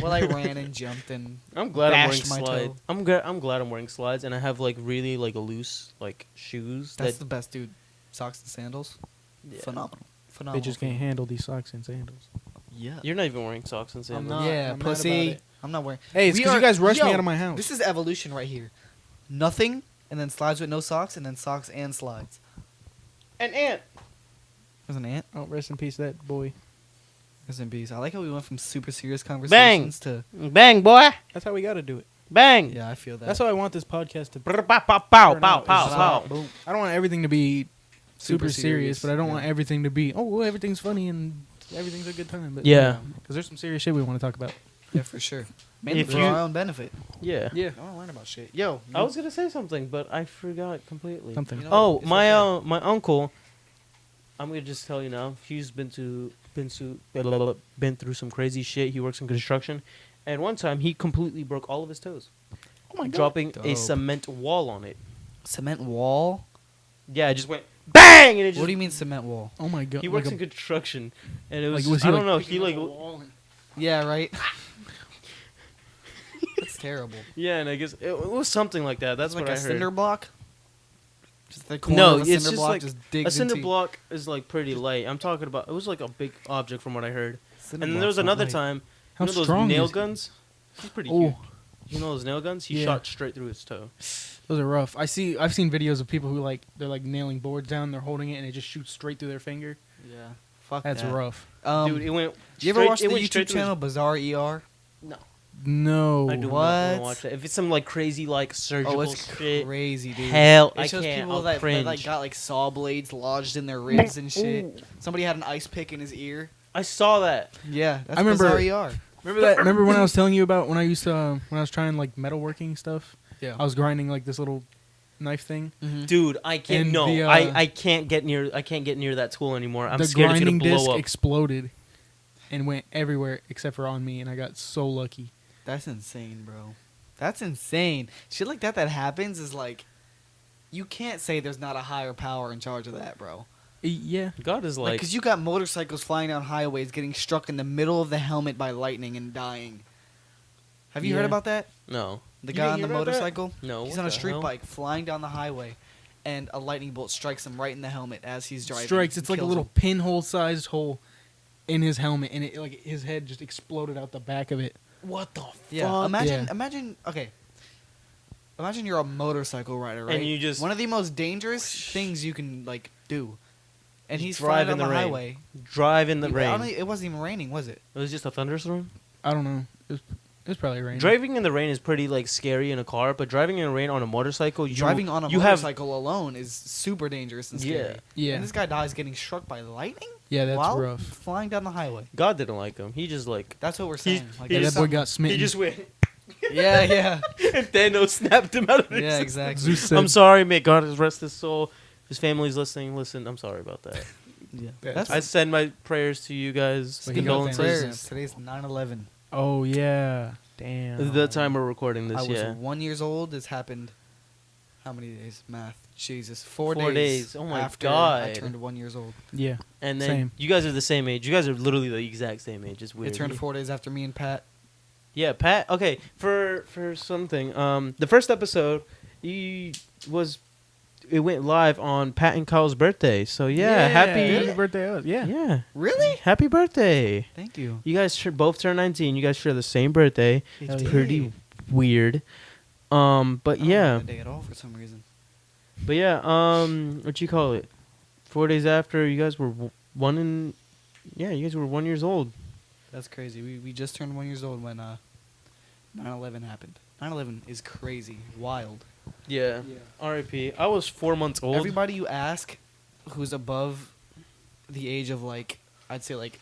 Well, I ran and jumped and I'm glad I'm wearing bashed my slides. toe. I'm glad I'm wearing slides, and I have like really like loose like shoes that's that the best, dude. Socks and sandals, Yeah. phenomenal. They just can't handle these socks and sandals. Yeah. You're not even wearing socks and I'm sandals. not. Yeah, I'm pussy. Mad about it. I'm not wearing. Hey, it's We 'cause you are- guys rushed me yo, out of my house. This is evolution right here. Nothing, and then slides with no socks, and then socks and slides. An ant. There's an ant. Oh, rest in peace, that boy. Rest in peace. I like how we went from super serious Bang. conversations to. Bang, boy. That's how we got to do it. Bang. Yeah, I feel that. That's how I want this podcast to. Pow, pow, pow, turn pow, out. pow, It's pow. just Boom. I don't want everything to be super, Super serious, serious, but I don't yeah. want everything to be well, everything's funny and everything's a good time. But Yeah. because there's some serious shit we want to talk about. Yeah, for sure. Mainly If for you- our own benefit. Yeah. Yeah, I want to learn about shit. Yo, I was gonna say something, but I forgot completely. something. You know- Oh, It's my okay. my uncle. I'm gonna just tell you now. He's been through some crazy shit. He works in construction, and one time he completely broke all of his toes, Oh my god. dropping a Dope. cement wall on it. Cement wall? Yeah, it just went bang, and it just. What do you mean cement wall? Oh my god. He works in construction, and it was. was he I like don't know. picking He up like. a wall and- Yeah, right. That's terrible. Yeah, and I guess it was something like that. That's It's like what a I heard. cinder block. Just the corner No, of a it's cinder just block like just a digs cinder into block is like pretty light. I'm talking about. It was like a big object from what I heard. Cinder And then there was block's not another light. time. How you know those strong nail is it? guns? He's pretty Oh. huge. You know those nail guns? He Yeah. shot straight through his toe. Those are rough. I've seen videos of people who they're like nailing boards down, they're holding it, and it just shoots straight through their finger. Yeah. Fuck That's that. rough. Dude, it went. do you ever straight- watch it the went YouTube straight through his- channel Bizarre ER? No, No. I do not What? want to watch that. If it's some like crazy like surgical Oh, it's shit, crazy, dude. hell, It I shows can't. people I'll that cringe. like got like saw blades lodged in their ribs and shit. Somebody had an ice pick in his ear. I saw that. Yeah, that's I remember- Bizarre ER. Remember that? Remember when I was telling you about when I used to when I was trying like metalworking stuff? Yeah. I was grinding like this little knife thing. Dude, I can't. And No, the, I can't get near. I can't get near that tool anymore. I'm the scared it's grinding gonna disc blow up. exploded and went everywhere except for on me, and I got so lucky. That's insane, bro. That's insane. Shit like that happens is like, you can't say there's not a higher power in charge of that, bro. Yeah. God is Like, like. because you got motorcycles flying down highways getting struck in the middle of the helmet by lightning and dying. Have you heard Yeah. about that? no. The You guy didn't on the hear about that? motorcycle? No. He's what on a the street hell? bike flying down the highway, and a lightning bolt strikes him right in the helmet as he's driving. Strikes. and It's like a kills little him. pinhole-sized hole in his helmet, and it like his head just exploded out the back of it. What the Yeah. fuck? Imagine. Yeah. Imagine. Okay. Imagine you're a motorcycle rider, right? And you just- one of the most dangerous things you can like do, and Just he's drive flying in down the the rain. highway. Drive in the I rain. don't e- It wasn't even raining, was it? It was just a thunderstorm. I don't know. It was probably raining. Driving in the rain is pretty like scary in a car, but driving in the rain on a motorcycle, Driving on a you have motorcycle alone is super dangerous and scary. Yeah. Yeah. And this guy dies getting struck by lightning Yeah, that's while rough. flying down the highway. God didn't like him. He just like That's what we're saying. Like, he Yeah, there's that boy something- got smitten. he just went Yeah, yeah, and Thanos snapped him out of his. yeah, exactly. Zeus said, I'm sorry, may God rest his soul. His family's listening. Listen, I'm sorry about that. Yeah. That's- I send my prayers to you guys. But he got Condolences. Prayers. Today's 9/11. Oh yeah. Damn. The time we're recording I this, was yeah. 1 year old. This happened. How many days? Math. Jesus. 4 4 days. days. Oh my after I God. turned 1 year old. Yeah. And then Same. you guys are the same age. You guys are literally the exact same age. It's weird. It turned 4 days after me and Pat. Yeah, Pat. Okay, for something. The first episode, it went live on Pat and Kyle's birthday. So yeah, Happy happy. birthday us. Yeah. Yeah. Really? Happy birthday. Thank you. You guys both turned 19. You guys share the same birthday. Hell It's yeah. pretty weird. But I don't yeah. know that day at all for some reason. But yeah, what you call it? 4 days after you guys were you guys were 1 years old. That's crazy. We just turned 1 year old when 9/11 happened. 9/11 is crazy, wild. Yeah. R.I.P. I was 4 months old. Everybody you ask who's above the age of like, I'd say like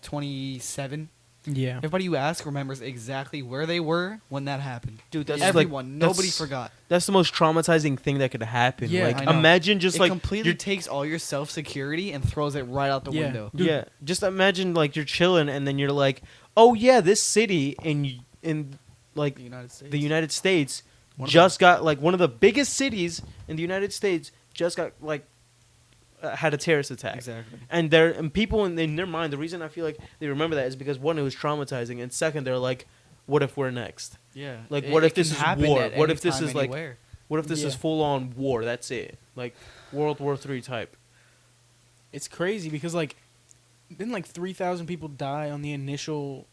27, Yeah. everybody you ask remembers exactly where they were when that happened. Dude, that's Everyone, like, nobody that's- forgot. That's the most traumatizing thing that could happen. Yeah, like I know. imagine just It like completely you're takes all your self security and throws it right out the Yeah. window. Dude. yeah, just imagine like you're chilling and then you're like, "Oh yeah, this city in like The United States. the United States One of just got like one of the biggest cities in the United States just got like had a terrorist attack." Exactly. And people in their mind, the reason I feel like they remember that is because one, it was traumatizing, and second, they're like, "What if we're next? Yeah. Like, what if this can is happen war? at What any if this time, is, like- anywhere. What if this is Yeah. full on war? That's it, like World War III type." It's crazy because like didn't like 3,000 people die on the initial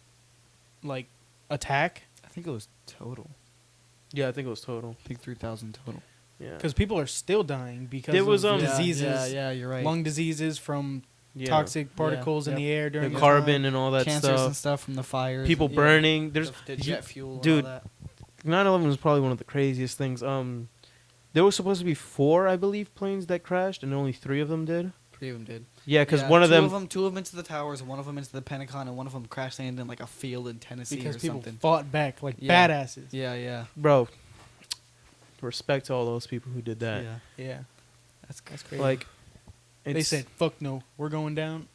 like attack? I think it was total. Yeah, I think it was total. I think 3,000 total. Yeah. Because people are still dying because There was, of Yeah, diseases, Yeah, you're right. lung diseases from Yeah. toxic particles in Yep. the air The during the carbon time. and all that Cancers and stuff. stuff from the fires. People Yeah. burning. There's the jet fuel. dude, And all that. 9/11 was probably one of the craziest things. There was supposed to be 4, I believe, planes that crashed, and only 3 of them did. 3 of them did. Yeah, because Yeah, one of them, two of them into the towers, one of them into the Pentagon, and one of them crash landed in like a field in Tennessee Because or people something. fought back like Yeah. badasses. Yeah. bro. Respect to all those people who did that. Yeah. Yeah. That's crazy. Like, They it's- said, "Fuck no, we're going down.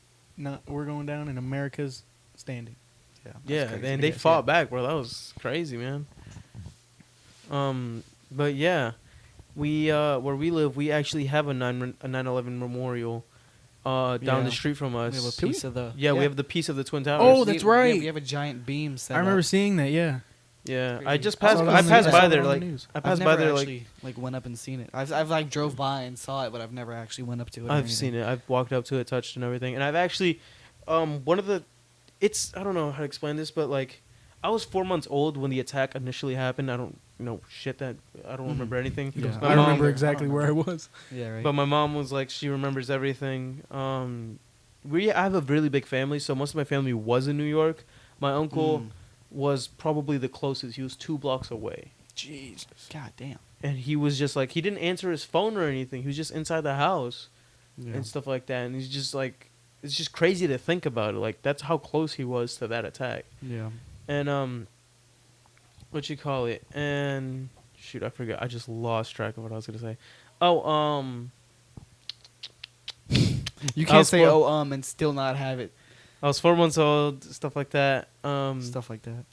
We're going down, and America's standing." Yeah. that's yeah, crazy. and they Yes, fought yeah. back, bro. That was crazy, man. But yeah, we where we live, we actually have a 9/11 memorial down Yeah. the street from us. We have a piece of the. Yeah, we have the piece of the Twin Towers. Oh, that's right. We have a giant beam set I remember up. seeing that. Yeah. yeah. crazy. I just I passed. saw it I on the passed news. by I saw there it on the like news. I I've passed never by there actually went up and seen it. I've like drove by and saw it, but I've never actually went up to it. or I've seen it. I've walked up to it, touched and everything, and I've actually one of the. It's I don't know how to explain this, but like I was 4 months old when the attack initially happened. I don't know shit that I don't remember anything. Yeah. My I mom- remember exactly where I was. Yeah, right. But my mom was like, she remembers everything. I have a really big family, so most of my family was in New York. My uncle was probably the closest. He was 2 blocks away. Jesus. God damn. And he was just like, he didn't answer his phone or anything. He was just inside the house and stuff like that. And he's just like, it's just crazy to think about it. Like, that's how close he was to that attack. Yeah. And, what you call it? And, shoot, I forgot. I just lost track of what I was going to say. Oh, You I can't was say four- and still not have it. I was 4 months old, stuff like that. Stuff like that.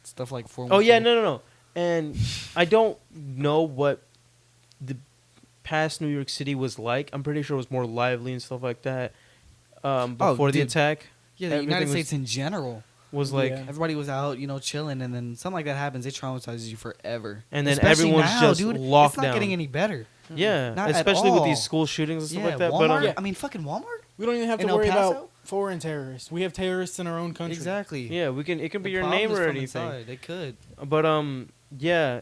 Stuff like 4 Oh yeah, no. And I don't know what the past New York City was like. I'm pretty sure it was more lively and stuff like that. Before the dude. attack, Yeah, the everything United was- States in general. was like, Yeah. Everybody was out, chilling, and then something like that happens. It traumatizes you forever. and then Especially everyone's now, just dude, locked It's not down. getting any better. Yeah, Not at especially with all. these school shootings and stuff Yeah, like that. Walmart. But I mean, fucking Walmart. We don't even have In to El worry Paso? about foreign terrorists. We have terrorists in our own country. Exactly. yeah, we can. It can be The your problem name is or from anything. inside. They could. But yeah,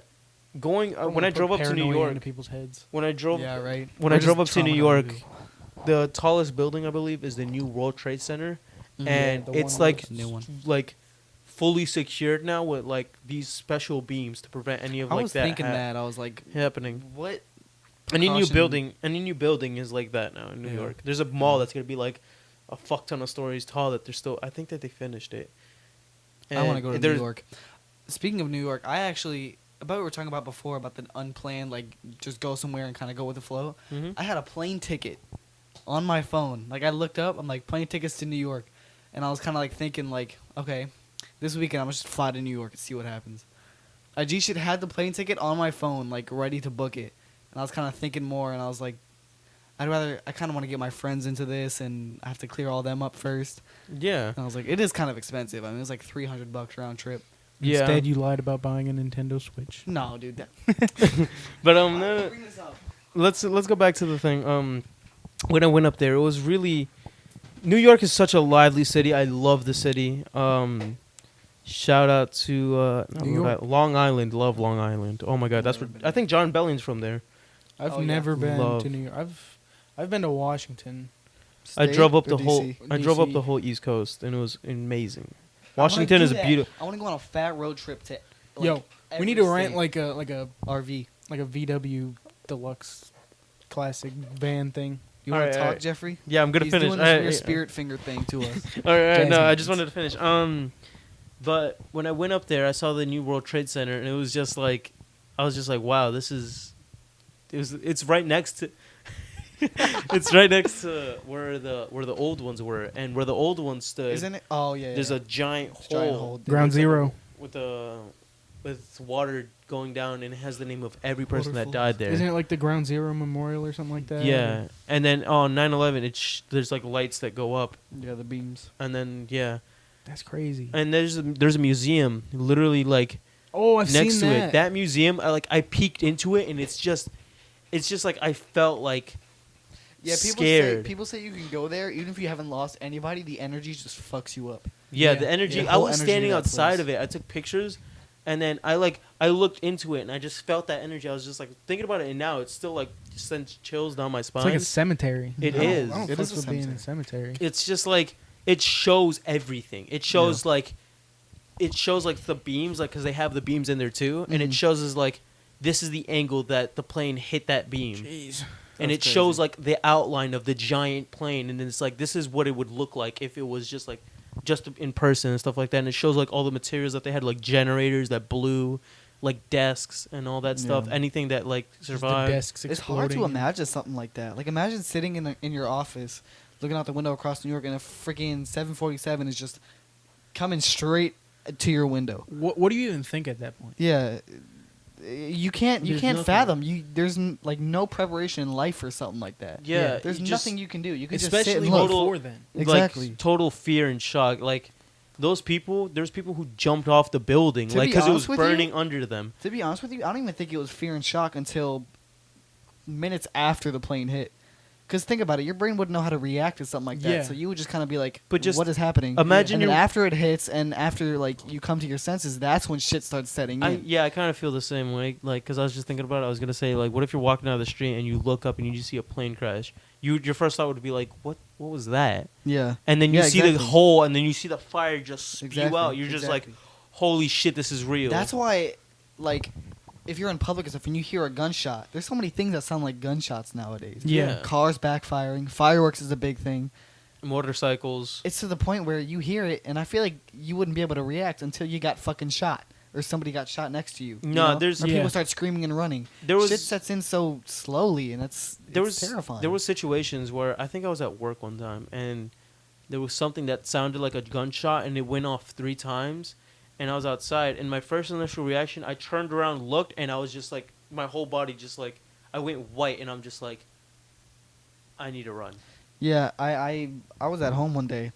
going don't when wanna I put drove up to New paranoia York, into people's heads. when I drove Yeah, right. when Or I just drove up to New traumatize York, you. the tallest building I believe is the new World Trade Center, and the it's one like with the new one. like fully secured now with like these special beams to prevent any of I like was that thinking that. I was like, happening. what? Any new precaution- building is like that now in New Yeah. York. There's a mall that's gonna be like a fuck ton of stories tall that they're still. I think that they finished it. I want to go to New there's- York. Speaking of New York, I actually about what we were talking about before about the unplanned, like just go somewhere and kind of go with the flow. Mhm. I had a plane ticket on my phone. Like I looked up, I'm like plane tickets to New York, and I was kind of like thinking like, okay, this weekend I'm just fly to New York and see what happens. I G shit had the plane ticket on my phone, like ready to book it, and I was kind of thinking more, and I was like, I kind of want to get my friends into this, and I have to clear all them up first. Yeah. And I was like, it is kind of expensive. I mean, it was like $300 round trip. Yeah. Instead, you lied about buying a Nintendo Switch. No, dude. That, But Why would no, you bring this up? let's go back to the thing. When I went up there, it was really New York is such a lively city. I love the city. Shout out to not New Long York. Long Island. Love Long Island. Oh my God, that's Never where, been I think John Belling's from there. I've Oh, yeah. never been Love. to New York. I've been to Washington. I State drove up or the whole. DC? I drove up DC. the whole East Coast, and it was amazing. I wanna Washington do is that. beautiful. I want to go on a fat road trip to. Like, Yo, we every need to rent state. like a RV. VW deluxe classic van thing. You want Alright, to talk, alright. Jeffrey? Yeah, I'm gonna He's finish. doing this weird spirit finger thing to us. All right, no, Jazzy I just hands. wanted to finish. But when I went up there, I saw the new World Trade Center, and it was just like, I was just like, wow, this is. It's right next to. It's right next to where the old ones were, and where the old ones stood. Isn't it? Oh yeah. There's yeah. a giant It's hole. giant hole. Ground Zero. with water going down, and it has the name of every person that Waterfalls. died there. Isn't it like the Ground Zero Memorial or something like that? Yeah, and then on 9/11, there's like lights that go up, Yeah, the beams. and then yeah, That's crazy. and there's a museum literally like Oh, I've next seen to that. it. That museum, I peeked into it, and it's just like I felt like Yeah, scared. people say you can go there even if you haven't lost anybody. The energy just fucks you up. Yeah, Yeah. the energy. Yeah, I whole was energy standing of that outside place. of it. I took pictures, and then I looked into it, and I just felt that energy. I was just like thinking about it, and now it's still like sends chills down my It's spine. like a cemetery. It I don't- is. I don't It fuck is a with being in a cemetery. It's just like it shows everything. It shows like the beams, like because they have the beams in there too, and it Mhm. shows us like this is the angle that the plane hit that beam. Jeez. And That's it shows crazy. like the outline of the giant plane, and then it's like this is what it would look like if it was just in person and stuff like that. And it shows like all the materials that they had, like generators that blew, like desks and all that stuff. Yeah. Anything that like Just the survived. desks It's hard to exploding. imagine something like that. Like imagine sitting in your office, looking out the window across New York, and a freaking 747 is just coming straight to your window. What do you even think at that point? Yeah, you can't There's nothing. fathom. There's like no preparation in life for something like that. Yeah, There's you nothing just- you can do. You can just Especially sit and look. total- before then. Exactly. Like total fear and shock. Like those people, there's people who jumped off the building, To like be because it honest was with you- burning under them. To be honest with you, I don't even think it was fear and shock until minutes after the plane hit. Because think about it, your brain wouldn't know how to react to something like that, Yeah. so you would just kind of be like, But just what is happening? imagine and then you're- after it hits and after like you come to your senses, that's when shit starts setting in. I kind of feel the same way. Like, because I was just thinking about it. I was gonna say, like, what if you're walking down the street and you look up and you just see a plane crash? Your first thought would be like, what was that? Yeah. And then you Yeah, see the exactly. hole, and then you see the fire just spew Exactly, out. You're just exactly. like, holy shit, this is real. That's why, like, if you're in public and stuff and you hear a gunshot, there's so many things that sound like gunshots nowadays. Yeah. Cars backfiring, fireworks is a big thing. Motorcycles. It's to the point where you hear it, and I feel like you wouldn't be able to react until you got fucking shot or somebody got shot next to you. you No, know? there's- Or Yeah. people start screaming and running. There was Shit sets in so slowly, and it's terrifying. There was situations where I think I was at work one time, and there was something that sounded like a gunshot, and it went off 3 times, and I was outside, and my first initial reaction, I turned around, looked, and I was just like, my whole body just like, I went white, and I'm just like, I need to run. Yeah, I was at home one day,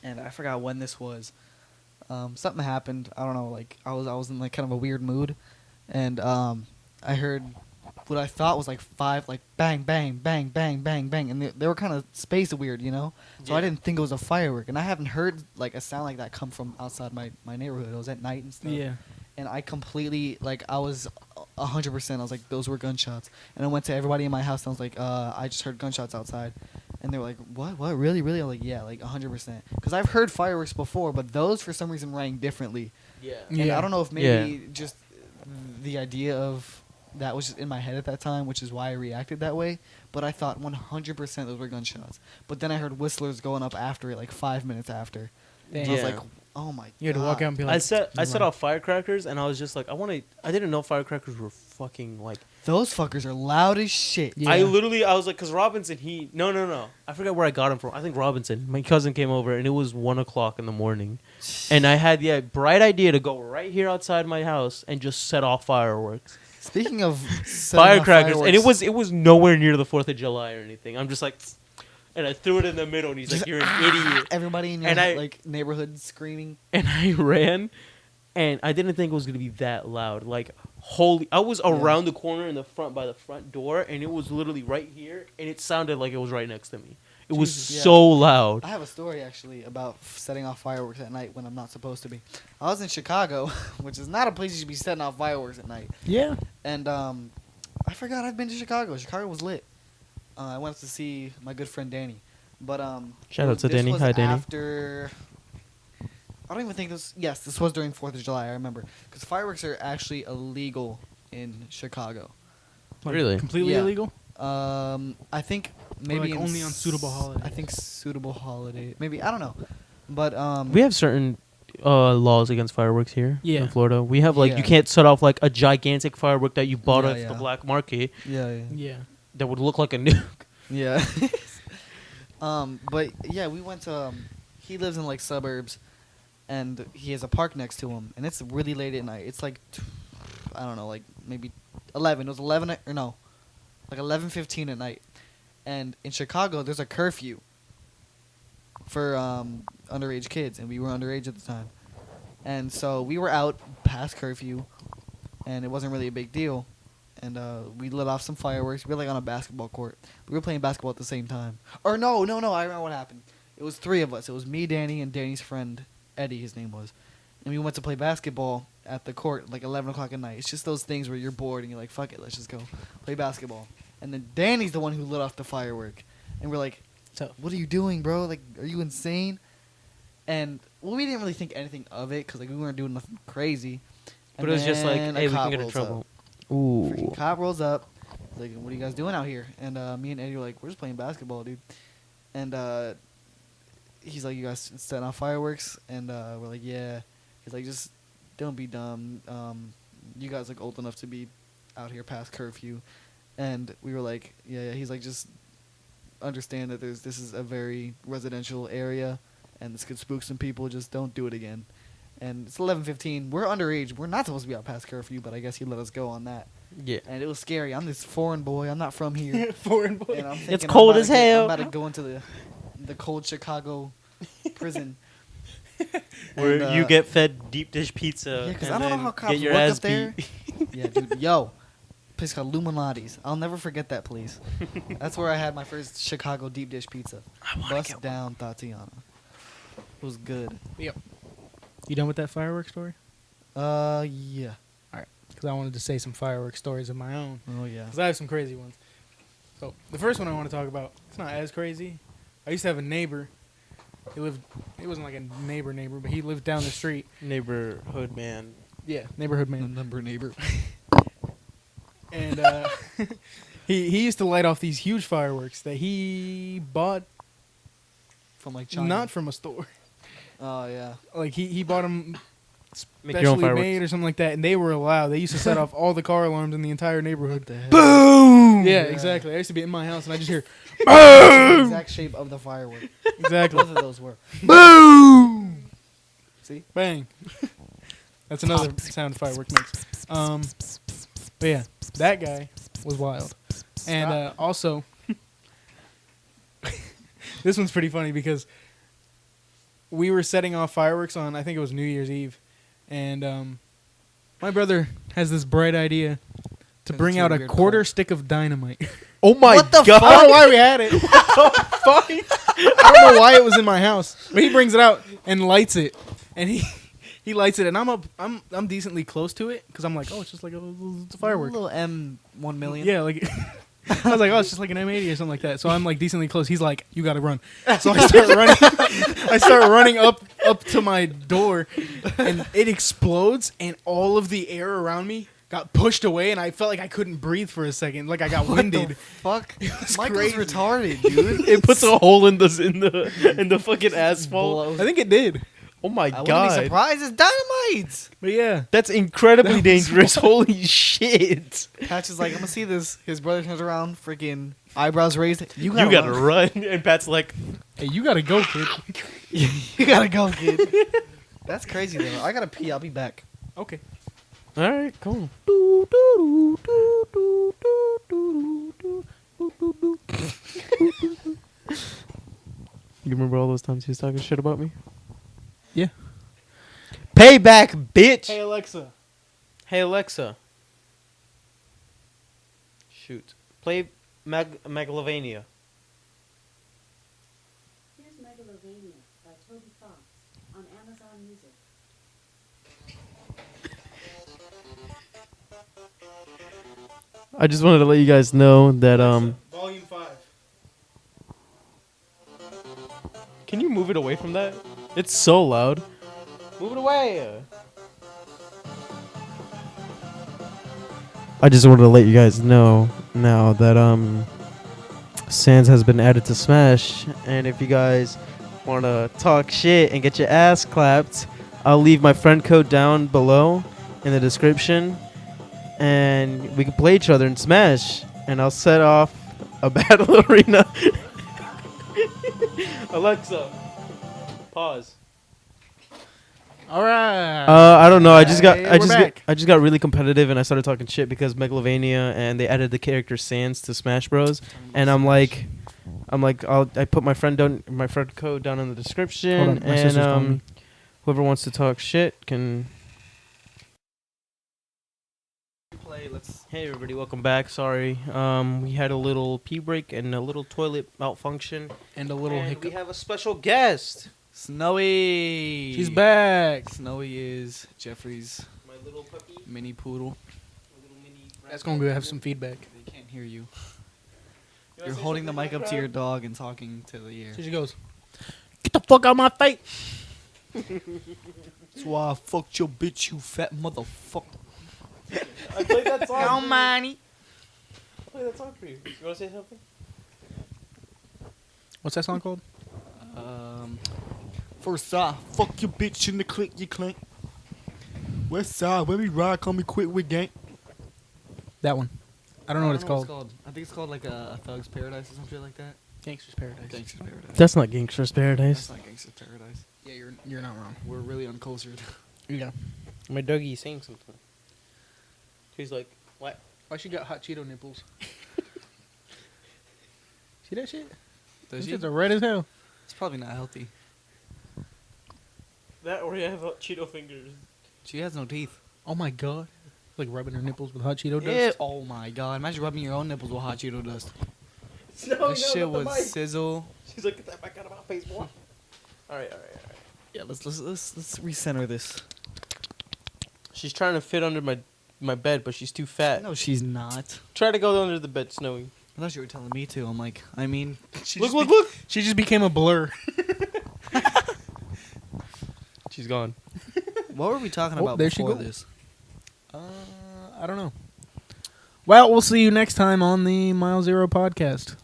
and I forgot when this was. Something happened. I don't know. Like I was in like kind of a weird mood, and I heard what I thought was like 5 like bang bang bang bang bang bang, and they were kind of spaced weird, you know. So I Yeah. didn't think it was a firework, and I haven't heard like a sound like that come from outside my neighborhood. It was at night and stuff. Yeah. And I completely like I was 100%. I was like, those were gunshots. And I went to everybody in my house. And I was like, I just heard gunshots outside. And they were like, what? Really? Really? I'm like, yeah, like 100%. Because I've heard fireworks before, but those for some reason rang differently. Yeah. And Yeah. I don't know if maybe just the idea of that was just in my head at that time, which is why I reacted that way. But I thought 100% those were gunshots. But then I heard whistlers going up after it, like 5 minutes after. And I was Yeah. like, oh my god. You had to walk out and be like, I set "Never off firecrackers, and I was just like, I didn't know firecrackers were fucking like. Those fuckers are loud as shit. Yeah. I was like, cause Robinson, no, I forgot where I got him from. I think Robinson. My cousin came over, and it was 1:00 in the morning, and I had the bright idea to go right here outside my house and just set off fireworks, Speaking of setting off firecrackers, and fireworks, it was nowhere near the 4th of July or anything. I'm just like, and I threw it in the middle, and he's like, "You're an idiot," everybody in your and I- like neighborhood screaming. and I ran, and I didn't think it was gonna be that loud. Like, holy! I was around the corner in the front by the front door, and it was literally right here, and it sounded like it was right next to me. It was Jesus, yeah. so loud. I have a story actually about setting off fireworks at night when I'm not supposed to be. I was in Chicago, which is not a place you should be setting off fireworks at night. Yeah. And I forgot I've been to Chicago. Chicago was lit. I went to see my good friend Danny, but Shout out to this Danny. was Hi, Danny. After, I don't even think this. Yes, this was during 4th of July. I remember because fireworks are actually illegal in Chicago. Like, Really? Completely Yeah. illegal? I think maybe like, only on suitable holidays? I think suitable holiday. Maybe I don't know, but We have certain laws against fireworks here Yeah. in Florida. We have like Yeah. you can't set off like a gigantic firework that you bought Yeah, off yeah. the black market yeah. Yeah. that would look like a nuke. Yeah. But yeah, we went to. He lives in like suburbs, and he has a park next to him, and it's really late at night. It's like, I don't know, like maybe 11. It was 11 or no, like 11:15 at night, and in Chicago there's a curfew for underage kids, and we were underage at the time, and so we were out past curfew, and it wasn't really a big deal. And we lit off some fireworks. We were like on a basketball court. We were playing basketball at the same time. Or no. I remember what happened. It was 3 of us. It was me, Danny, and Danny's friend Eddie. His name was, and we went to play basketball at the court like 11 o'clock at night. It's just those things where you're bored and you're like, fuck it, let's just go play basketball. And then Danny's the one who lit off the firework, and we're like, So- what are you doing, bro? Like, are you insane? And well, we didn't really think anything of it because like we weren't doing nothing crazy. But it was just like, then a hey, we can cop get in rolls trouble. up. Freaking Ooh. cop rolls up. He's like, what are you guys doing out here? And me and Eddie were like, we're just playing basketball, dude. And he's like, you guys setting off fireworks? And we're like, yeah. He's like, just don't be dumb. You guys like old enough to be out here past curfew. And we were like, yeah. He's like, just understand that this is a very residential area, and this could spook some people. Just don't do it again. And it's 11:15. We're underage. We're not supposed to be out past curfew, but I guess he let us go on that. Yeah. And it was scary. I'm this foreign boy. I'm not from here. Foreign boy. And I'm thinking It's cold I'm as about to hell. I'm about to go into the cold Chicago prison. Where And, you get fed deep dish pizza. Yeah, 'cause and I don't know then how cops get your work ass up there. beat. Yeah, dude. Yo, place called Luminati's. I'll never forget that place. That's where I had my first Chicago deep dish pizza. Bust down Tatiana. It was good. You done with that fireworks story? Yeah. Because I wanted to say some fireworks stories of my own. Oh yeah. Because I have some crazy ones. So the first one I want to talk about, it's not as crazy. I used to have a neighbor. He wasn't like a neighbor, but he lived down the street. Neighborhood man. Yeah, neighborhood man. Neighbor. And he used to light off these huge fireworks that he bought From like China. not from a store. Oh yeah. Like he bought them Make your own specially fireworks. made or something like that, and they were allowed. They used to set off all the car alarms in the entire neighborhood. The hell? Boom! Yeah, exactly. I used to be in my house and I just hear The exact shape of the firework. exactly Both of those were. boom, See? bang. That's another sound a firework makes. But yeah, that guy was wild, and also this one's pretty funny because we were setting off fireworks on, I think it was New Year's Eve, and my brother has this bright idea to Turns bring into a out a weird quarter cult. stick of dynamite. Oh my What the god! I don't know why we had it. I don't know why it was in my house, but he brings it out and lights it, and he lights it, and I'm decently close to it because I'm like, oh, it's just like it's a firework. A little M1 million. Yeah, like I was like, oh, it's just like an M80 or something like that. So I'm like decently close. He's like, you gotta run. So I start running. I start running up to my door, and it explodes, and all of the air around me got pushed away, and I felt like I couldn't breathe for a second, like I got What winded. the fuck? was Michael's crazy. retarded, dude. It puts a hole in the fucking asphalt. Blows. I think it did. Oh my I wouldn't be god! surprised. It's dynamite. But yeah, That's incredibly dangerous. Holy shit! Patch is like, I'm gonna see this. His brother turns around, freaking eyebrows raised. You You gotta run. run. And Pat's like, hey, you gotta go, kid. You gotta go, kid. That's crazy though. I gotta pee. I'll be back. Okay. all right, cool. You remember all those times he was talking shit about me? Yeah. Payback, bitch. Hey Alexa. Hey Alexa. Shoot. Play Megalovania. Here's Megalovania by Toby Fox on Amazon Music. I just wanted to let you guys know that Volume 5. Can you move it away from that? It's so loud. Move it away. I just wanted to let you guys know now that Sans has been added to Smash, and if you guys want to talk shit and get your ass clapped, I'll leave my friend code down below in the description, and we can play each other in Smash, and I'll set off a battle arena. Alexa, pause. All right. I don't know. I We're back. just got really competitive, and I started talking shit because Megalovania, and they added the character Sans to Smash Bros. And I put my friend code down in the description, Hold on, my sister's calling me. and whoever wants to talk shit can. Play let's. Hey everybody, welcome back. Sorry, we had a little pee break and a little toilet malfunction. And a little And hiccup. we have a special guest. Snowy. She's back. Snowy is Jeffrey's My little puppy. mini poodle. My little mini. That's going to have some feedback. They can't hear you. You're holding the mic up to your dog and talking to the ear. So she goes, "Get the fuck out of my face." That's why I fucked your bitch, you fat motherfucker. I played that song. How many? I played that song for you. You want to say something? What's that song called? First side, fuck your bitch in the click you clink. West side, when we ride, call me quick with gang. That one. I don't know what it's called. I think it's called like a Thug's Paradise or some shit like that. Gangster's Paradise. Gangster's Paradise. That's not Gangster's Paradise. That's not Gangster's Paradise. Yeah, you're not wrong. We're really uncultured. Yeah. My doggy saying something. He's like, what? Why she got hot Cheeto nipples? See that shit? Does Those she? shits are red as hell. It's probably not healthy. That or you have Cheeto fingers. She has no teeth. Oh my god. Like rubbing her nipples with hot Cheeto dust. Yeah. Oh my god. Imagine rubbing your own nipples with hot Cheeto dust. No, This shit would sizzle. She's like, get that back out of my face, boy. Alright. Yeah, let's recenter this. She's trying to fit under my bed, but she's too fat. No, she's not. Try to go under the bed, Snowy. I thought you were telling me to. I'm like, I mean, Look. She just became a blur. She's gone. what were we talking Oh, about there she before goes. this? I don't know. Well, we'll see you next time on the Mile Zero podcast.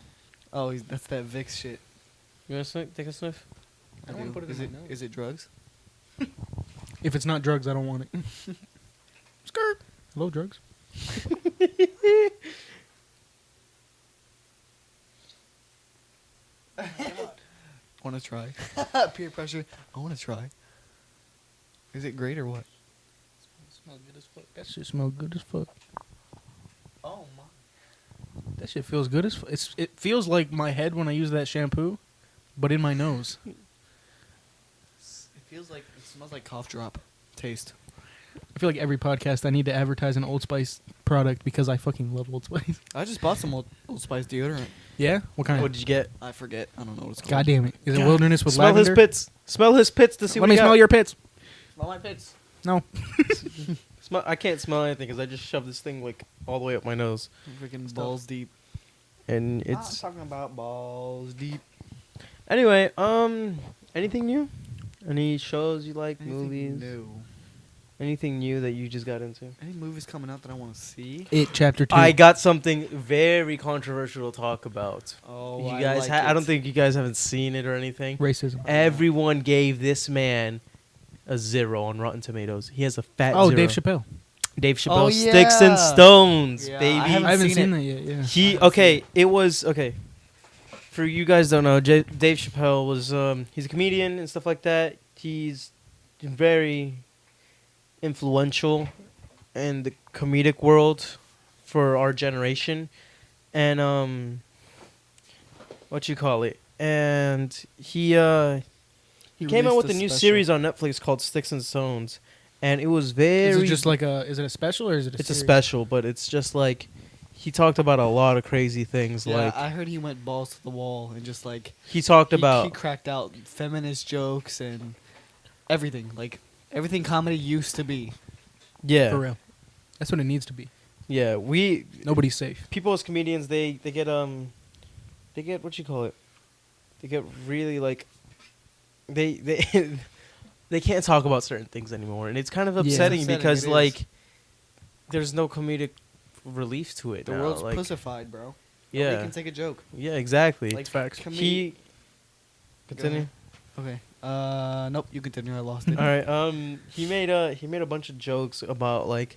Oh, that's that Vicks shit. You want to take a sniff? I don't wanna put it is in it my nose. is it drugs? If it's not drugs, I don't want it. Skirt. Hello, drugs. Want to try? Peer pressure. I want to try. Is it great or what? Smell good as fuck. That shit smell good as fuck. Oh my. That shit feels good as fuck. It feels like my head when I use that shampoo, but in my nose. It feels like it smells like cough drop taste. I feel like every podcast I need to advertise an Old Spice product because I fucking love Old Spice. I just bought some Old Spice deodorant. Yeah? What kind? What did you get? I forget. I don't know what it's called. God damn it. Is it Wilderness with Smell lavender? his pits. Smell his pits to see Let what me he smell got. your pits. Smell my pits. No. I can't smell anything because I just shoved this thing like all the way up my nose, Freaking balls deep. and I'm it's talking about balls deep. anyway. Anything new? Any shows you like? Movies? No. Anything new that you just got into? Any movies coming out that I want to see? It Chapter 2. I got something very controversial to talk about. Oh, You guys, I don't think you guys haven't seen it or anything. Racism. Everyone gave this man a 0 on Rotten Tomatoes. He has a fat Oh, 0. Dave Chappelle. Dave Chappelle, Oh, Sticks and yeah. Stones, Yeah, baby. I haven't I haven't seen seen it. that yet, yeah. He okay. It was okay. For you guys don't know, Dave Chappelle was he's a comedian and stuff like that. He's very influential in the comedic world for our generation, and what you call it? And he came out with a new series on Netflix called Sticks and Stones, and it was very. Is it just like is it a special or is it a It's a series? special, but it's just like he talked about a lot of crazy things. Yeah, Like I heard he went balls to the wall and just like he talked he about cracked out feminist jokes and everything, like everything comedy used to be. yeah, For real. That's what it needs to be. yeah. We Nobody's safe. people as comedians they get what you call it? They get really like they they can't talk about certain things anymore, and it's kind of Yeah. upsetting, Upsetting, because it is. like there's no comedic relief to it. The now. world's like, pussified, bro. yeah, Nobody can take a joke. yeah, exactly. Like facts. He continue. Okay. Nope. You continue. I lost it. All right. He made a bunch of jokes about like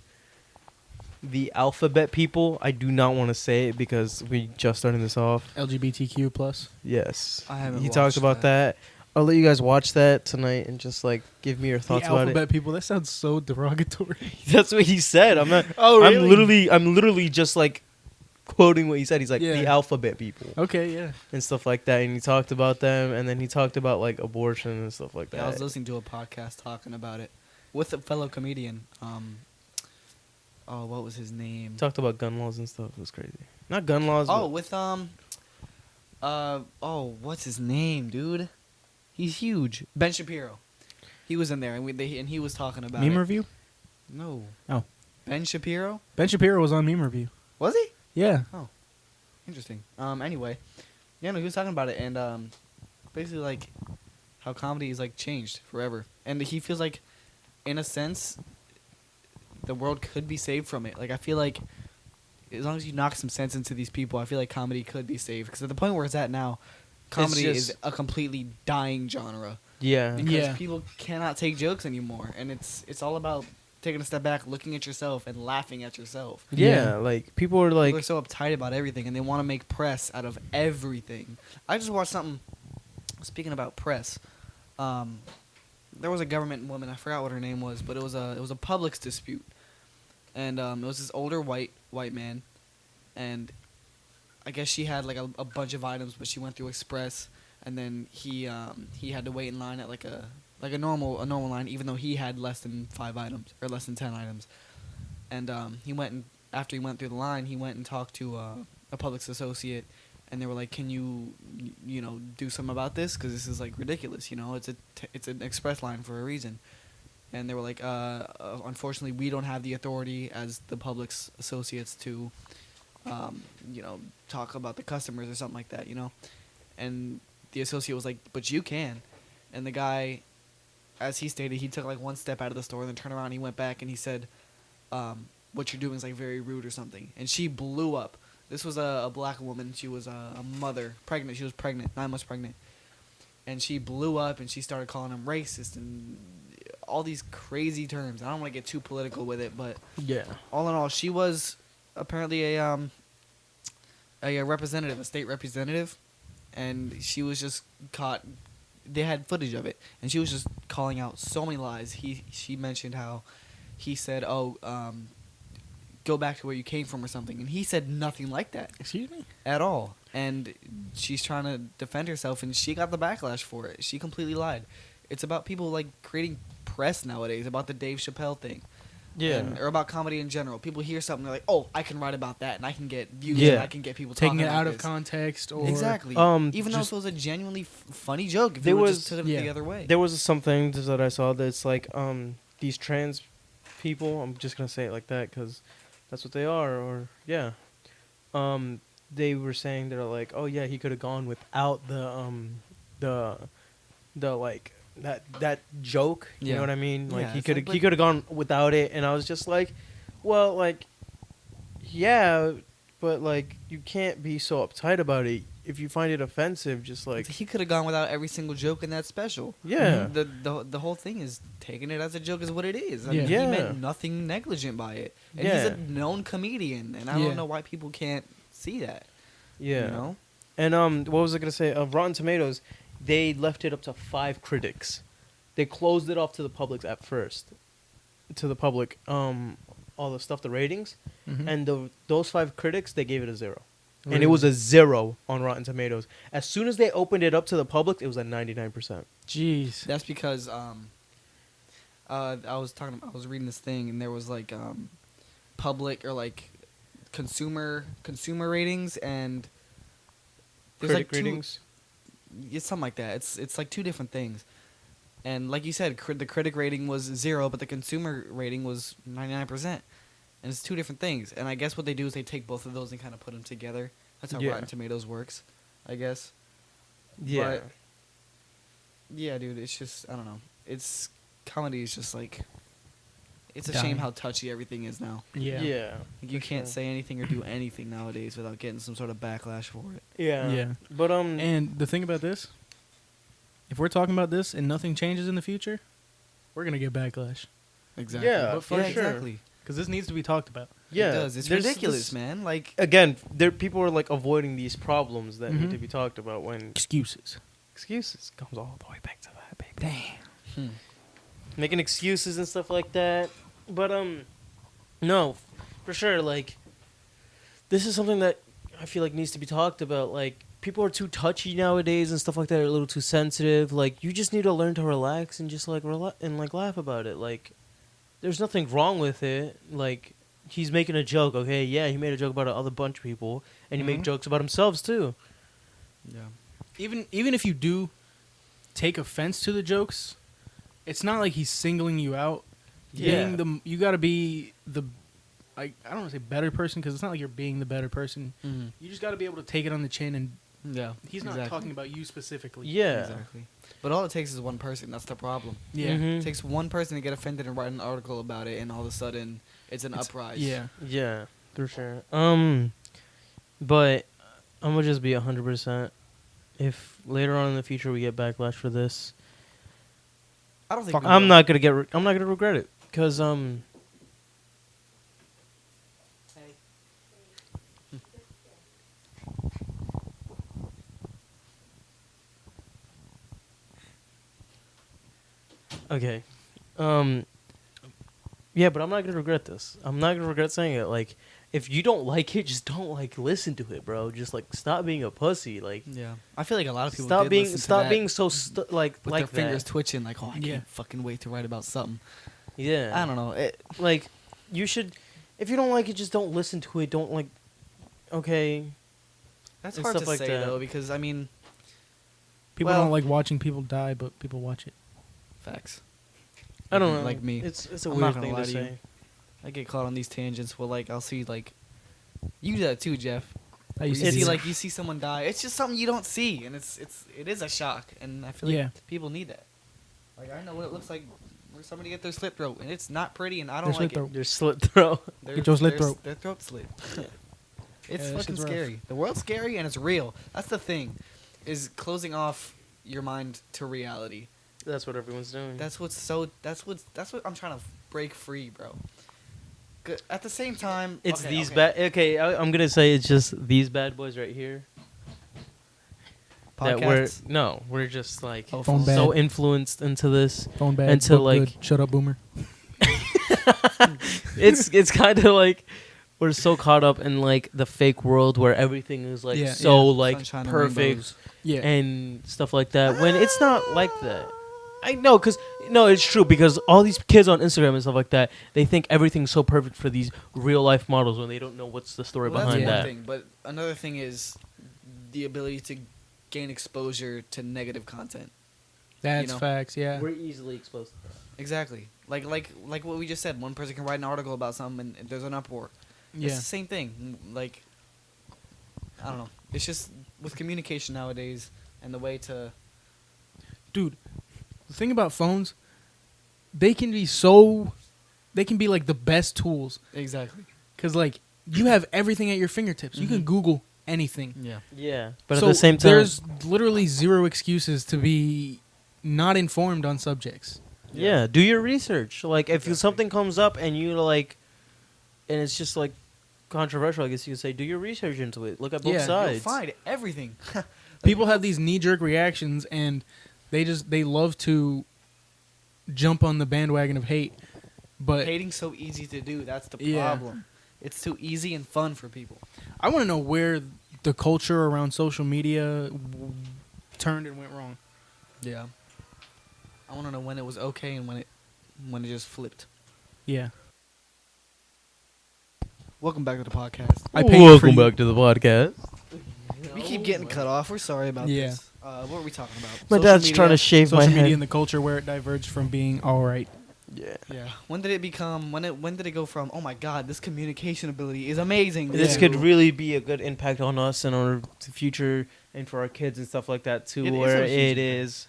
the alphabet people. I do not want to say it because we just started this off. LGBTQ plus. Yes. I haven't He watched talked about that. I'll let you guys watch that tonight and just like give me your thoughts the about alphabet people. That sounds so derogatory. it. That's what he said. I'm not. Oh, really? I'm literally just like quoting what he said. He's like Yeah. the alphabet people Okay, yeah. and stuff like that, and he talked about them, and then he talked about like abortion and stuff like that. Yeah, I was listening to a podcast talking about it with a fellow comedian. Oh, what was his name? Talked about gun laws and stuff. It was crazy. Not gun laws. Oh, but with what's his name, dude? He's huge. Ben Shapiro. He was in there, and he was talking about Meme it. review. No. Oh. Ben Shapiro? Ben Shapiro was on meme review. Was he? Yeah. Interesting. Anyway, yeah, no, he was talking about it, and basically like how comedy is like changed forever, and he feels like, in a sense, the world could be saved from it. Like I feel like, as long as you knock some sense into these people, I feel like comedy could be saved. Because at the point where it's at now, comedy just- is a completely dying genre. yeah. Because Yeah. people cannot take jokes anymore, and it's all about taking a step back, looking at yourself, and laughing at yourself. Yeah, like people are like, People are so uptight about everything, and they want to make press out of everything. I just watched something. Speaking about press, there was a government woman. I forgot what her name was, but it was a Publix dispute, and it was this older white man, and I guess she had like a bunch of items, but she went through Express, and then he had to wait in line at like a normal line, even though he had less than 5 items or less than 10 items, and after he went through the line, he went and talked to a Publix associate, and they were like, "Can you do something about this? Because this is like ridiculous. It's an express line for a reason." And they were like, "Unfortunately, we don't have the authority as the Publix associates to, talk about the customers or something like that, And the associate was like, "But you can." And the guy, as he stated, he took like one step out of the store and then turned around. And he went back and he said, "What you're doing is like very rude or something." And she blew up. This was a black woman. She was a mother, pregnant. She was pregnant, 9 months pregnant. And she blew up and she started calling him racist and all these crazy terms. I don't want to get too political with it, but yeah, all in all, she was apparently a representative, a state representative, and she was just caught. They had footage of it, and she was just calling out so many lies. She mentioned how he said, go back to where you came from or something, and he said nothing like that. Excuse me? At all. And she's trying to defend herself, and she got the backlash for it. She completely lied. It's about people like creating press nowadays about the Dave Chappelle thing. yeah, Or about comedy in general. People hear something, they're like, "Oh, I can write about that, and I can get views, Yeah. and I can get people Taking talking it about out of this." context or Exactly. Even though just- if it was a genuinely funny joke, if There you was- just took it yeah. the other way. there was some things that I saw that's like these trans people. I'm just gonna say it like that because that's what they are. Or yeah, they were saying they're like, oh yeah, he could have gone without the like that joke. You Yeah. know what I mean? Like Yeah, he it's could like- he could have gone without it, and I was just like, well, like yeah, but like you can't be so uptight about it. If you find it offensive, just like he could have gone without every single joke in that special. yeah. The whole thing is taking it as a joke is what it is. I Yeah. mean, Yeah. he meant nothing negligent by it. And he's Yeah. a known comedian, and I Yeah. don't know why people can't see that. Yeah. You know? And what was I gonna say? Rotten Tomatoes, they left it up to 5 critics. They closed it off to the public at first, to the public. All the stuff, the ratings, Mhm. and those 5 critics, they gave it a 0, and it Really? was a 0 on Rotten Tomatoes. As soon as they opened it up to the public, it was at 99%. Jeez. That's because I was reading this thing, and there was like public or like consumer ratings, and there's Critic like two, ratings. it's something like that. It's like 2 different things. And like you said, the critic rating was 0, but the consumer rating was 99%. And it's 2 different things. And I guess what they do is they take both of those and kind of put them together. That's how Yeah. Rotten Tomatoes works, I guess. Yeah. But, yeah, dude, it's just, I don't know. Comedy is just like, it's a Dying. shame how touchy everything is now. Yeah. Yeah. Like, you for can't sure. say anything or do anything nowadays without getting some sort of backlash for it. Yeah. Yeah. But And the thing about this, if we're talking about this and nothing changes in the future, we're going to get backlash. Exactly. Yeah, for sure. exactly. Because this needs to be talked about. yeah, It does. It's there's ridiculous, this- man. Like, Again, people are like avoiding these problems that need Mhm. to be talked about when Excuses. excuses comes all the way back to that, baby. Damn. Making excuses and stuff like that. But no, for sure. Like, this is something that I feel like needs to be talked about. Like, people are too touchy nowadays and stuff like that. Are a little too sensitive. Like, you just need to learn to relax and just like laugh about it. Like, there's nothing wrong with it. Like, he's making a joke. Okay, yeah, he made a joke about other bunch of people, and he Mhm. made jokes about himself too. Yeah. Even if you do take offense to the jokes, it's not like he's singling you out. Yeah. You got to be the I don't want to say better person because it's not like you're being the better person. Mm-hmm. You just got to be able to take it on the chin, and Yeah. he's not exactly. talking about you specifically. Yeah. Exactly. But all it takes is one person. That's the problem. Yeah. Mhm. It takes one person to get offended and write an article about it, and all of a sudden, it's an uprising. Yeah. Yeah, for sure. But I'm gonna just be 100%. If later on in the future we get backlash for this, I don't think Fuck, we I'm will. not gonna regret it, cause Okay. Yeah, but I'm not gonna regret this. I'm not gonna regret saying it. Like, if you don't like it, just don't listen to it, bro. Just stop being a pussy. Like, Yeah. I feel like a lot of people stop did being listen to stop that being so with like their fingers that. twitching, like, oh, I Yeah. can't fucking wait to write about something. Yeah. I don't know. Like, you should. If you don't like it, just don't listen to it. Don't like. Okay. That's and hard to stuff like say that. though, because I mean, People Well- don't like watching people die, but people watch it. facts. I don't know. Like me. It's a I'm not weird gonna thing lie to to you. say. I get caught on these tangents where like I'll see like you do that too, Jeff. I You used to see do that. like you see someone die. It's just something you don't see, and it is a shock, and I feel like Yeah. people need that. Like I know what it looks like where somebody get their slit throat, and it's not pretty, and I Their don't slit like throat. it. Your slit throat. Their, Get your slit their, throat. Their throat slit. It's Yeah, that fucking shit's rough. scary. The world's scary, and it's real. That's the thing, is closing off your mind to reality. That's what everyone's doing. That's what I'm trying to break free, bro. At the same time, It's okay, these okay. bad. Okay, I'm gonna say it's just these bad boys right here. That Podcasts? we're just like Oh, Phone so bad. influenced into this. Phone bad. Until, book like- good. Shut up, boomer. It's kind of like we're so caught up in like the fake world where everything is like Yeah, so yeah. like Sunshine and perfect rainbows. Yeah. and stuff like that. When it's not like that. I know, it's true because all these kids on Instagram and stuff like that, they think everything's so perfect for these real life models when they don't know what's the story Well, behind that's one that. thing, but another thing is the ability to gain exposure to negative content. That's know. facts. Yeah. We're easily exposed to that. Exactly. Like what we just said. One person can write an article about something, and there's an uproar. Yeah. It's the same thing. Like, I don't know. It's just with communication nowadays and the way to. Dude, the thing about phones, they can be like the best tools Exactly. because like you have everything at your fingertips. You can Mhm. Google anything. Yeah. Yeah, but So at the same time, there's literally zero excuses to be not informed on subjects. yeah, do your research. Like, if Exactly. something comes up and you like, and it's just like controversial, I guess you could say, do your research into it. Look at both Yeah. You'll sides. You'll find everything. People have these knee-jerk reactions, and they love to jump on the bandwagon of hate. But Hating's so easy to do. That's the Yeah. problem. It's too easy and fun for people. I want to know where the culture around social media turned and went wrong. Yeah. I want to know when it was okay and when it just flipped. Yeah. Welcome back to the podcast. I paid for Welcome you. back to the podcast. We keep getting cut off. We're sorry about Yeah. this. What are we talking about? My Social dad's media? trying to shave my Social head. media and the culture where it diverged from being all right. Yeah. Yeah. When did it become? When did it go from? Oh my God, this communication ability is amazing. This Yeah. could really be a good impact on us and our future and for our kids and stuff like that too, It is where a huge it impact. is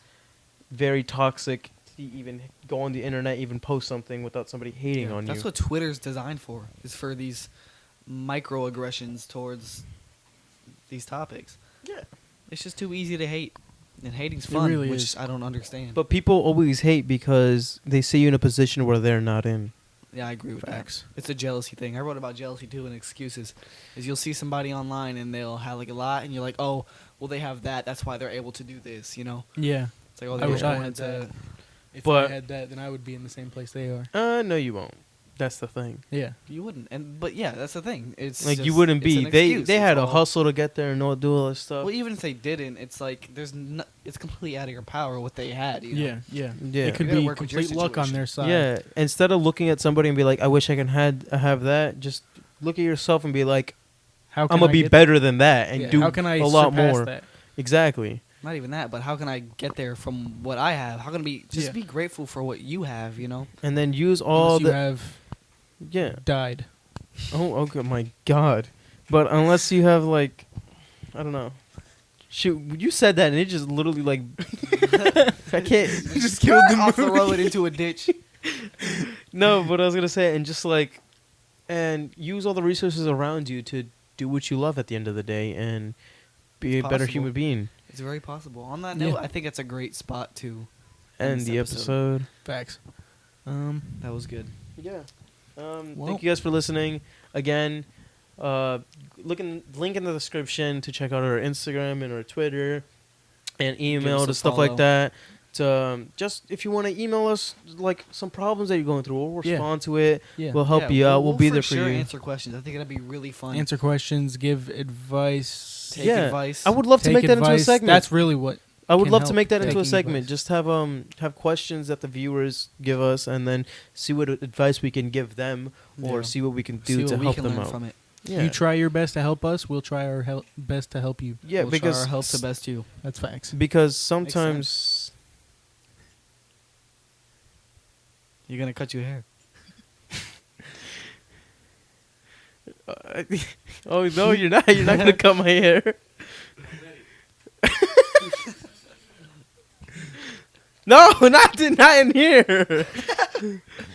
very toxic to even go on the internet, even post something without somebody hating on That's you. what Twitter's designed for. Is for these microaggressions towards these topics. Yeah. It's just too easy to hate, and hating's It fun, really which is. I don't understand. But people always hate because they see you in a position where they're not in. yeah, I agree with Facts. that. It's a jealousy thing. I wrote about jealousy too in excuses. Is you'll see somebody online and they'll have like a lot, and you're like, oh, well they have that. That's why they're able to do this. You know. Yeah. It's like, oh, I they wish just I wanted had to. that. If But- I had that, then I would be in the same place they are. No, you won't. That's the thing. Yeah. You wouldn't. But yeah, that's the thing. It's Like you just- wouldn't it's be. an They excuse. they had It's a all- hustle to get there and not do all this stuff. Well, even if they didn't, it's like it's completely out of your power what they had. You know? Yeah. Yeah. Yeah. It could You gotta be work with your complete luck on situation. their side. Yeah. Instead of looking at somebody and be like, I wish I can have that. Just look at yourself and be like, How I'm can gonna I be get- better than that and yeah, do how can I a lot surpass more. that? Exactly. Not even that, but how can I get there from what I have? How can I be Yeah. be grateful for what you have? You know. And then use all Unless you the have yeah. died. Oh, okay, my God. But unless you have, like, I don't know. Shoot, you said that and it just literally, like, I can't. Just killed the I'll movie. throw it into a ditch. No, but I was going to say, and just, like, and use all the resources around you to do what you love at the end of the day and be It's a better possible. human being. It's very possible. On that Yeah. note, I think it's a great spot to And this the episode. episode. Facts. That was good. Yeah. Well- Thank you guys for listening. Again, link in the description to check out our Instagram and our Twitter and email us a to stuff follow. like that. To, just if you want to email us like some problems that you're going through, we'll Yeah. respond to it. Yeah. We'll help Yeah, you out. We'll be there for sure you. answer questions. I think that'd be really fun. Answer questions, give advice. Take Yeah. advice. I would love to take make that into a advice. segment. That's really what. I would can love to help make that into a taking segment. advice. Just have questions that the viewers give us, and then see what advice we can give them, or Yeah. see what we can See do what to we help can them learn out. from it. Yeah, You try your best to help us. We'll try our best to help you. yeah, We'll because try our help to best you. That's facts. because sometimes You're gonna cut your hair. oh no, you're not. You're not gonna cut my hair. No, not in here.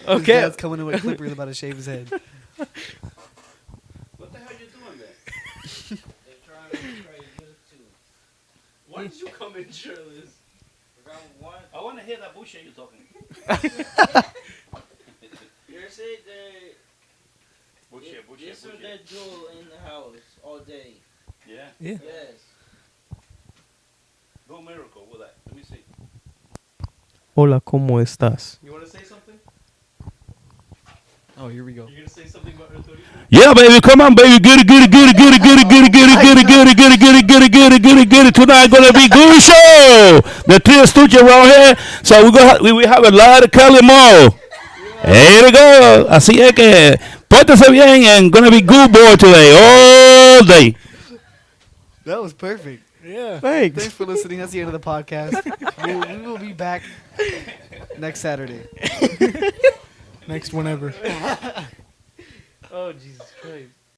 Okay. Dad's coming in with clippers about to shave his head. What the hell you doing there? They're trying to try to do it too. Why did you come in shirtless? I want to hear that bullshit you're talking. You say they Bullshit, bullshit, this or bullshit. that jewel in the house all day. Yeah? Yeah. Yes. Do a miracle with that. Let me see. Hola, ¿cómo estás? You want to say something? Oh, here we go. You're gonna say something about Arturito? Yeah, baby, come on, baby. Get it, get it, get it, get it, get it, get it, get it, get it, get it, get it, get it, get it, get it, get it, get it. Tonight gonna be good show. The three stooges around here. So we have a lot of Cali Mo. Here we go. Así es que pórtese bien and gonna be good boy today all day. That was perfect. Yeah. Thanks. Thanks for listening. That's the end of the podcast. We will be back next Saturday. Next whenever. Oh Jesus Christ.